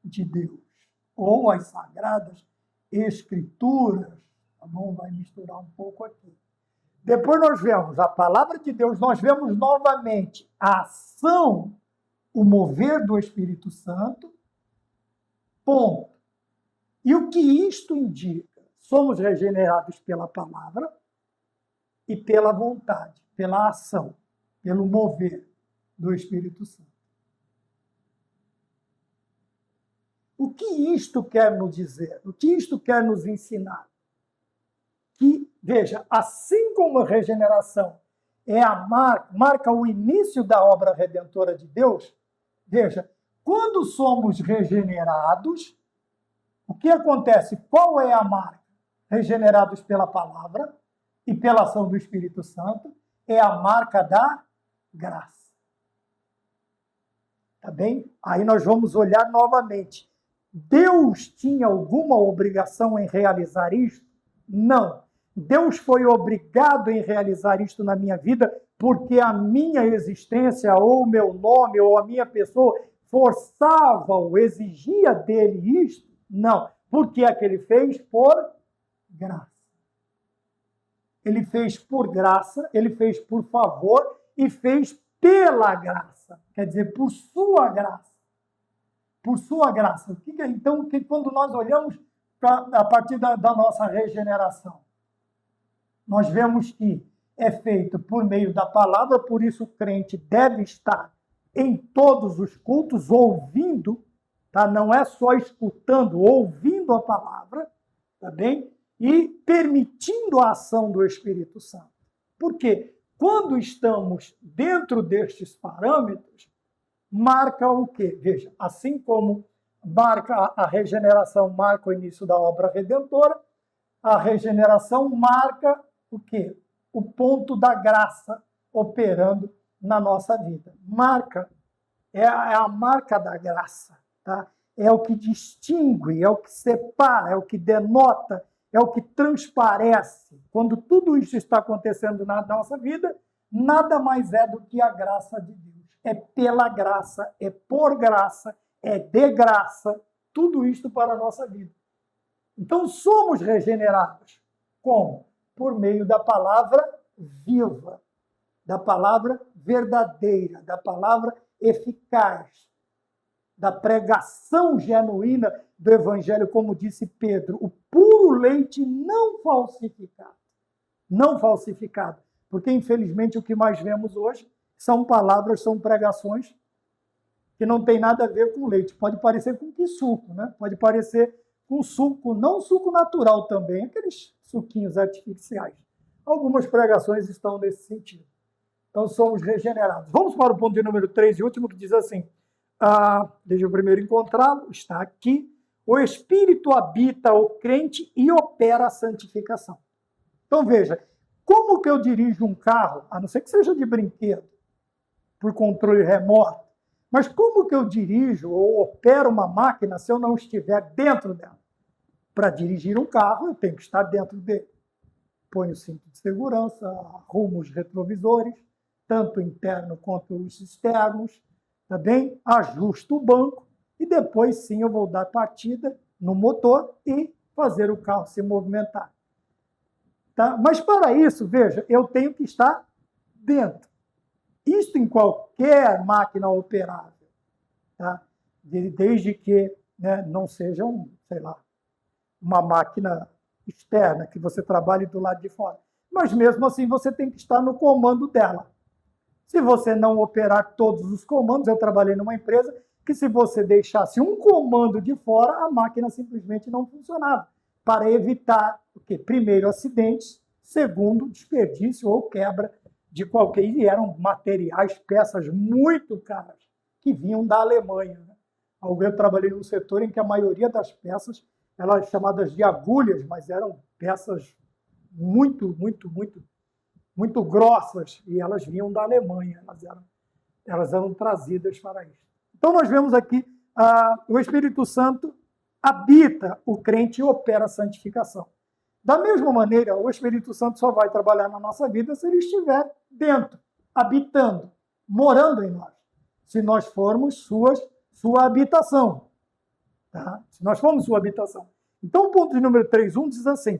de Deus. Ou as sagradas escrituras. Tá bom? Vai misturar um pouco aqui. Depois nós vemos a palavra de Deus, nós vemos novamente a ação, o mover do Espírito Santo. Ponto. E o que isto indica? Somos regenerados pela palavra e pela vontade, pela ação, pelo mover do Espírito Santo. O que isto quer nos dizer? O que isto quer nos ensinar? Que, veja, assim como a regeneração é a marca o início da obra redentora de Deus, veja, quando somos regenerados, o que acontece? Qual é a marca? Regenerados pela palavra e pela ação do Espírito Santo, é a marca da graça. Tá bem? Aí nós vamos olhar novamente. Deus tinha alguma obrigação em realizar isto? Não. Deus foi obrigado em realizar isto na minha vida porque a minha existência, ou o meu nome, ou a minha pessoa forçava-o, exigia dele isto? Não. Por que é que ele fez? Por graça. Ele fez por graça, ele fez por favor e fez pela graça. Quer dizer, por sua graça. Por sua graça. Então, quando nós olhamos a partir da nossa regeneração, nós vemos que é feito por meio da palavra, por isso o crente deve estar em todos os cultos ouvindo, tá? Não é só escutando, ouvindo a palavra, tá bem? E permitindo a ação do Espírito Santo. Por quê? Quando estamos dentro destes parâmetros, marca o quê? Veja, assim como marca a regeneração, marca o início da obra redentora, a regeneração marca o quê? O ponto da graça operando na nossa vida. Marca é a marca da graça, tá? É o que distingue, é o que separa, é o que denota, é o que transparece. Quando tudo isso está acontecendo na nossa vida, nada mais é do que a graça de Deus. É pela graça, é por graça, é de graça, tudo isto para a nossa vida. Então, somos regenerados. Como? Por meio da palavra viva, da palavra verdadeira, da palavra eficaz, da pregação genuína do Evangelho, como disse Pedro, o puro leite não falsificado. Não falsificado. Porque, infelizmente, o que mais vemos hoje são palavras, são pregações que não tem nada a ver com leite. Pode parecer com que suco, né? Pode parecer com suco, não suco natural também, aqueles suquinhos artificiais. Algumas pregações estão nesse sentido. Então, somos regenerados. Vamos para o ponto de número 3 e último, que diz assim, deixa eu primeiro encontrá-lo, está aqui, o Espírito habita o crente e opera a santificação. Então, veja, como que eu dirijo um carro, a não ser que seja de brinquedo, por controle remoto, mas como que eu dirijo ou opero uma máquina se eu não estiver dentro dela? Para dirigir um carro, eu tenho que estar dentro dele. Põe o cinto de segurança, arrumo os retrovisores, tanto interno quanto os externos, tá bem? Ajusto o banco e depois sim eu vou dar partida no motor e fazer o carro se movimentar. Tá? Mas para isso, veja, eu tenho que estar dentro. Isto em qualquer máquina operável, tá? Desde que, né, não seja sei lá, uma máquina externa, que você trabalhe do lado de fora. Mas mesmo assim você tem que estar no comando dela. Se você não operar todos os comandos, eu trabalhei numa empresa que se você deixasse um comando de fora, a máquina simplesmente não funcionava, para evitar, primeiro, acidentes, segundo, desperdício ou quebra de qualquer... E eram materiais, peças muito caras, que vinham da Alemanha. Né? Eu trabalhei num setor em que a maioria das peças, elas chamadas de agulhas, mas eram peças muito grossas, e elas vinham da Alemanha, elas eram trazidas para isso. Então, nós vemos aqui, o Espírito Santo habita o crente e opera a santificação. Da mesma maneira, o Espírito Santo só vai trabalhar na nossa vida se ele estiver dentro, habitando, morando em nós. Se nós formos sua habitação. Tá? Se nós formos sua habitação. Então, o ponto de número 3.1 diz assim,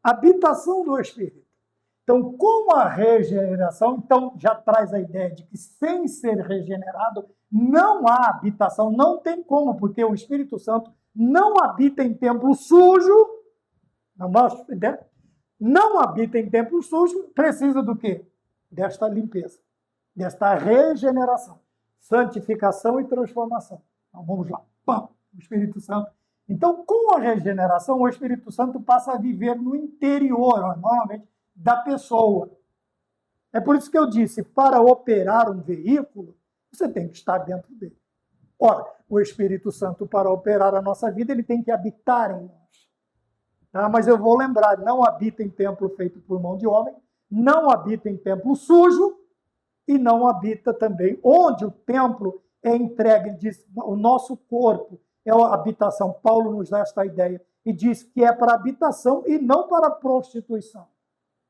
habitação do Espírito. Então, com a regeneração, então já traz a ideia de que sem ser regenerado, não há habitação, não tem como, porque o Espírito Santo não habita em templo sujo, não habita em templo sujo, precisa do quê? Desta limpeza, desta regeneração, santificação e transformação. Então, vamos lá. Pam, o Espírito Santo. Então, com a regeneração, o Espírito Santo passa a viver no interior, normalmente, da pessoa. É por isso que eu disse, para operar um veículo, você tem que estar dentro dele. Ora, o Espírito Santo, para operar a nossa vida, ele tem que habitar em nós. Tá? Mas eu vou lembrar, não habita em templo feito por mão de homem, não habita em templo sujo, e não habita também onde o templo é entregue, diz, o nosso corpo é a habitação. Paulo nos dá esta ideia e diz que é para habitação e não para prostituição.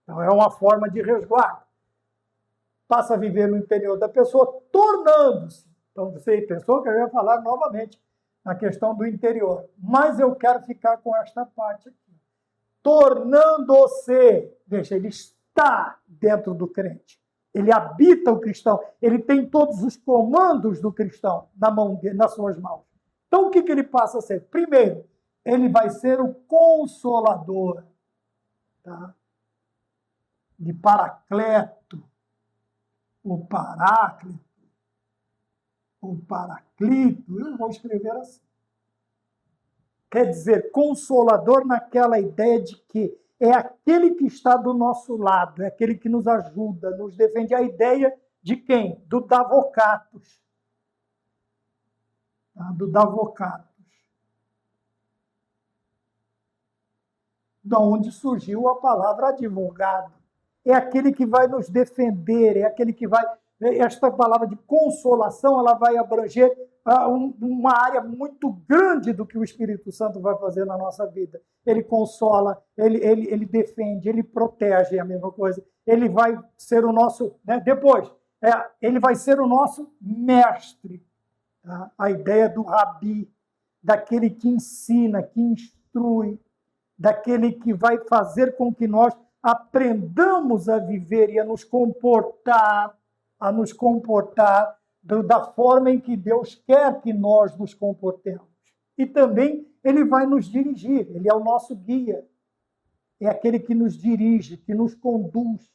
Então, é uma forma de resguardo. Passa a viver no interior da pessoa, tornando-se. Então, você pensou que eu ia falar novamente na questão do interior. Mas eu quero ficar com esta parte aqui. Tornando-se. Veja, ele está dentro do crente. Ele habita o cristão. Ele tem todos os comandos do cristão nas suas mãos. Então, o que ele passa a ser? Primeiro, ele vai ser o consolador. Tá? De Paracleto, o Paráclito, o Paraclito, eu vou escrever assim. Quer dizer, consolador naquela ideia de que é aquele que está do nosso lado, é aquele que nos ajuda, nos defende. A ideia de quem? Do Davocatus. Tá? Do Davocatus. De onde surgiu a palavra advogado. É aquele que vai nos defender, é aquele que vai... Esta palavra de consolação, ela vai abranger uma área muito grande do que o Espírito Santo vai fazer na nossa vida. Ele consola, ele defende, ele protege, é a mesma coisa. Ele vai ser o nosso... Né? Depois, ele vai ser o nosso mestre. Tá? A ideia do rabi, daquele que ensina, que instrui, daquele que vai fazer com que nós aprendamos a viver e a nos comportar da forma em que Deus quer que nós nos comportemos. E também ele vai nos dirigir, ele é o nosso guia. É aquele que nos dirige, que nos conduz.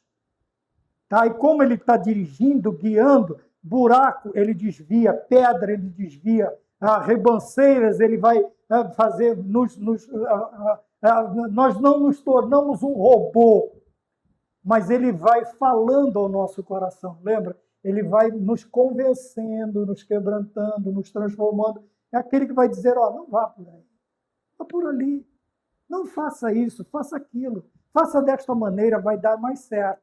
Tá? E como ele está dirigindo, guiando, buraco ele desvia, pedra ele desvia, ribanceiras ele vai fazer... Nós não nos tornamos um robô. mas ele vai falando ao nosso coração, lembra? Ele vai nos convencendo, nos quebrantando, nos transformando. É aquele que vai dizer, ó, não vá por aí, vá por ali. Não faça isso, faça aquilo. Faça desta maneira, vai dar mais certo.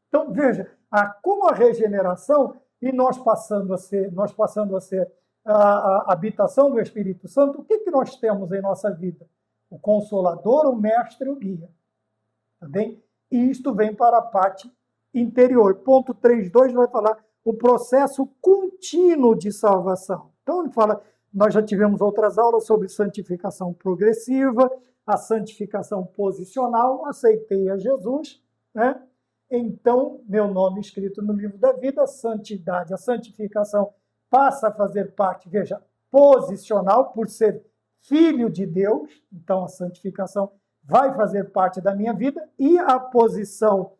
Então, veja, como a regeneração e nós passando a ser a habitação do Espírito Santo, o que nós temos em nossa vida? O Consolador, o Mestre e o Guia. Tá bem? E isto vem para a parte interior. Ponto 3.2 vai falar o processo contínuo de salvação. Então, ele fala, nós já tivemos outras aulas sobre santificação progressiva, a santificação posicional, aceitei a Jesus, né? Então, meu nome escrito no livro da vida, a santidade, a santificação passa a fazer parte, veja, posicional, por ser filho de Deus, então a santificação vai fazer parte da minha vida, e a posição,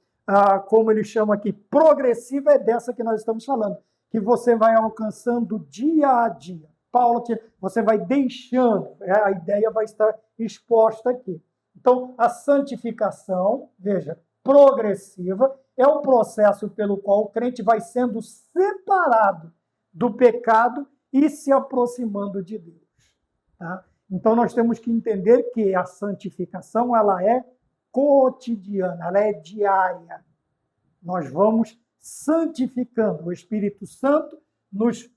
como ele chama aqui, progressiva, é dessa que nós estamos falando, que você vai alcançando dia a dia. Paulo, você vai deixando, a ideia vai estar exposta aqui. Então, a santificação, veja, progressiva, é o processo pelo qual o crente vai sendo separado do pecado e se aproximando de Deus. Tá? Então, nós temos que entender que a santificação ela é cotidiana, ela é diária. Nós vamos santificando, o Espírito Santo nos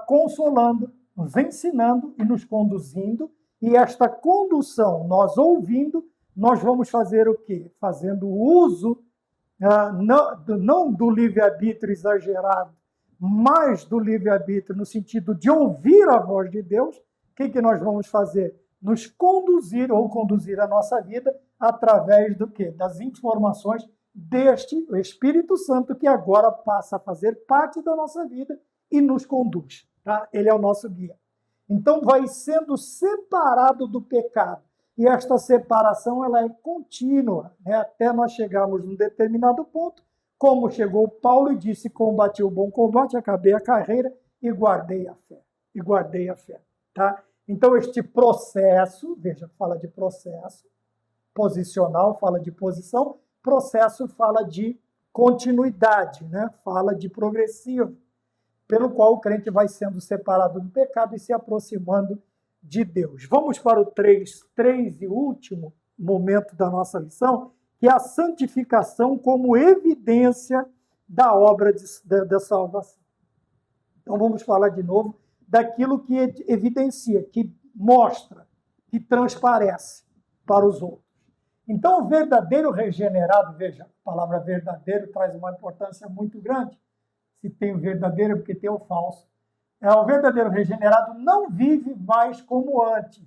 consolando, nos ensinando e nos conduzindo, e esta condução, nós ouvindo, nós vamos fazer o quê? Fazendo uso, não do livre-arbítrio exagerado, mas do livre-arbítrio no sentido de ouvir a voz de Deus. O que nós vamos fazer? Nos conduzir ou conduzir a nossa vida através do quê? Das informações deste Espírito Santo que agora passa a fazer parte da nossa vida e nos conduz. Tá? Ele é o nosso guia. Então vai sendo separado do pecado. E esta separação ela é contínua, né? Até nós chegarmos num determinado ponto, como chegou Paulo e disse, combati o bom combate, acabei a carreira e guardei a fé. E guardei a fé. Tá? Então este processo, veja, fala de processo, posicional fala de posição, processo fala de continuidade, né? Fala de progressivo, pelo qual o crente vai sendo separado do pecado e se aproximando de Deus. Vamos para o 3 e último momento da nossa lição, que é a santificação como evidência da obra da salvação. Então vamos falar de novo daquilo que evidencia, que mostra, que transparece para os outros. Então o verdadeiro regenerado, veja, a palavra verdadeiro traz uma importância muito grande. Se tem o verdadeiro é porque tem o falso. O verdadeiro regenerado não vive mais como antes.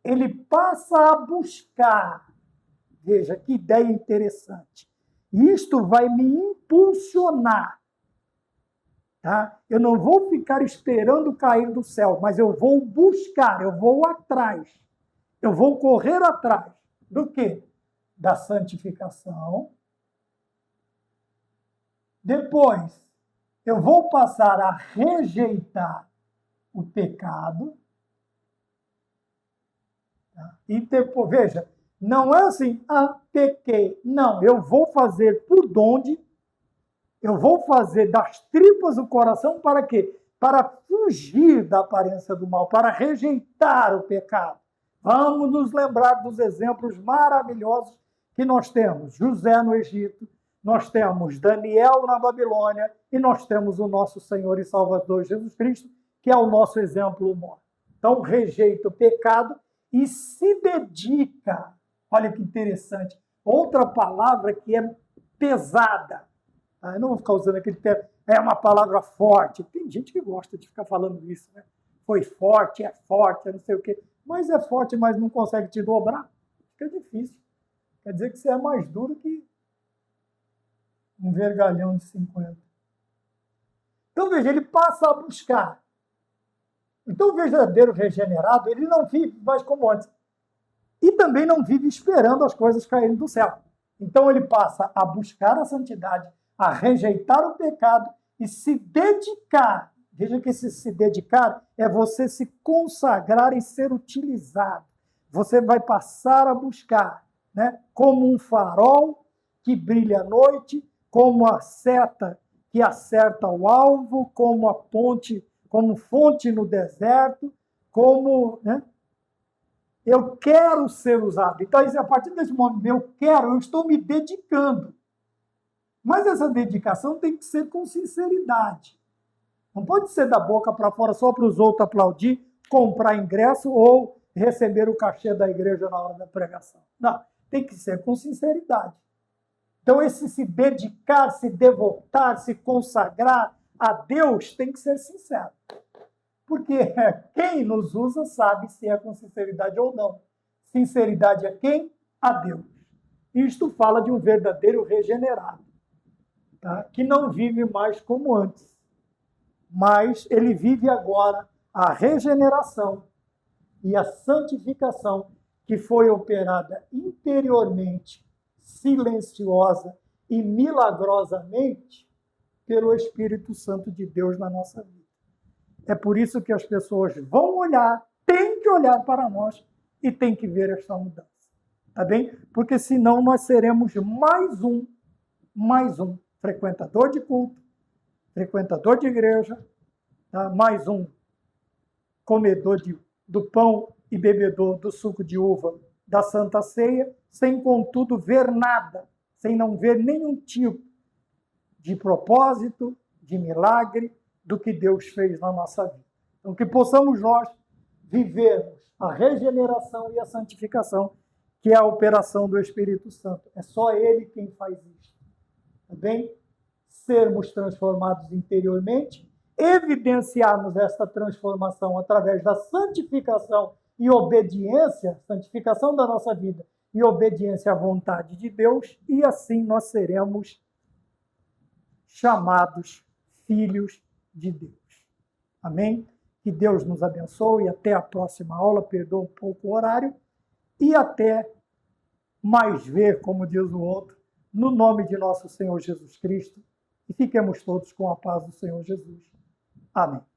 Ele passa a buscar. Veja, que ideia interessante. Isto vai me impulsionar. Tá? Eu não vou ficar esperando cair do céu, mas eu vou buscar, eu vou atrás. Eu vou correr atrás. Do quê? Da santificação. Depois, eu vou passar a rejeitar o pecado. E depois, veja, não é assim, pequei. Não, eu vou fazer por onde, eu vou fazer das tripas do coração para quê? Para fugir da aparência do mal, para rejeitar o pecado. Vamos nos lembrar dos exemplos maravilhosos que nós temos. José no Egito, nós temos Daniel na Babilônia e nós temos o nosso Senhor e Salvador Jesus Cristo, que é o nosso exemplo maior. Então, rejeita o pecado e se dedica. Olha que interessante. Outra palavra que é pesada. Eu não vou ficar usando aquele termo. É uma palavra forte. Tem gente que gosta de ficar falando isso, né? Foi forte, é não sei o quê. Mas é forte, mas não consegue te dobrar. Fica difícil. Quer dizer que você é mais duro que um vergalhão de 50. Então, veja, ele passa a buscar. Então, o verdadeiro regenerado, ele não vive mais como antes. E também não vive esperando as coisas caírem do céu. Então, ele passa a buscar a santidade, a rejeitar o pecado e se dedicar. Veja que esse se dedicar é você se consagrar e ser utilizado. Você vai passar a buscar, né, como um farol, que brilha à noite, como a seta que acerta o alvo, como a ponte, como fonte no deserto, como, né? Eu quero ser usado. Então, a partir desse momento, eu estou me dedicando. Mas essa dedicação tem que ser com sinceridade. Não pode ser da boca para fora só para os outros aplaudir, comprar ingresso ou receber o cachê da igreja na hora da pregação. Não, tem que ser com sinceridade. Então, esse se dedicar, se devotar, se consagrar a Deus tem que ser sincero. Porque quem nos usa sabe se é com sinceridade ou não. Sinceridade é quem? A Deus. Isto fala de um verdadeiro regenerado, tá? Que não vive mais como antes, mas ele vive agora a regeneração e a santificação que foi operada interiormente, silenciosa e milagrosamente pelo Espírito Santo de Deus na nossa vida. É por isso que as pessoas vão olhar, têm que olhar para nós e têm que ver esta mudança. Tá bem? Porque senão nós seremos mais um frequentador de culto, frequentador de igreja, tá? Mais um comedor do pão e bebedor do suco de uva da Santa Ceia, sem contudo ver nada, sem não ver nenhum tipo de propósito, de milagre, do que Deus fez na nossa vida. Então, que possamos nós vivermos a regeneração e a santificação, que é a operação do Espírito Santo. É só Ele quem faz isso. Tá bem? Sermos transformados interiormente, evidenciarmos esta transformação através da santificação e obediência, santificação da nossa vida e obediência à vontade de Deus, e assim nós seremos chamados filhos de Deus. Amém? Que Deus nos abençoe. Até a próxima aula. Perdoa um pouco o horário. E até mais ver, como diz o outro, no nome de nosso Senhor Jesus Cristo. E fiquemos todos com a paz do Senhor Jesus. Amém.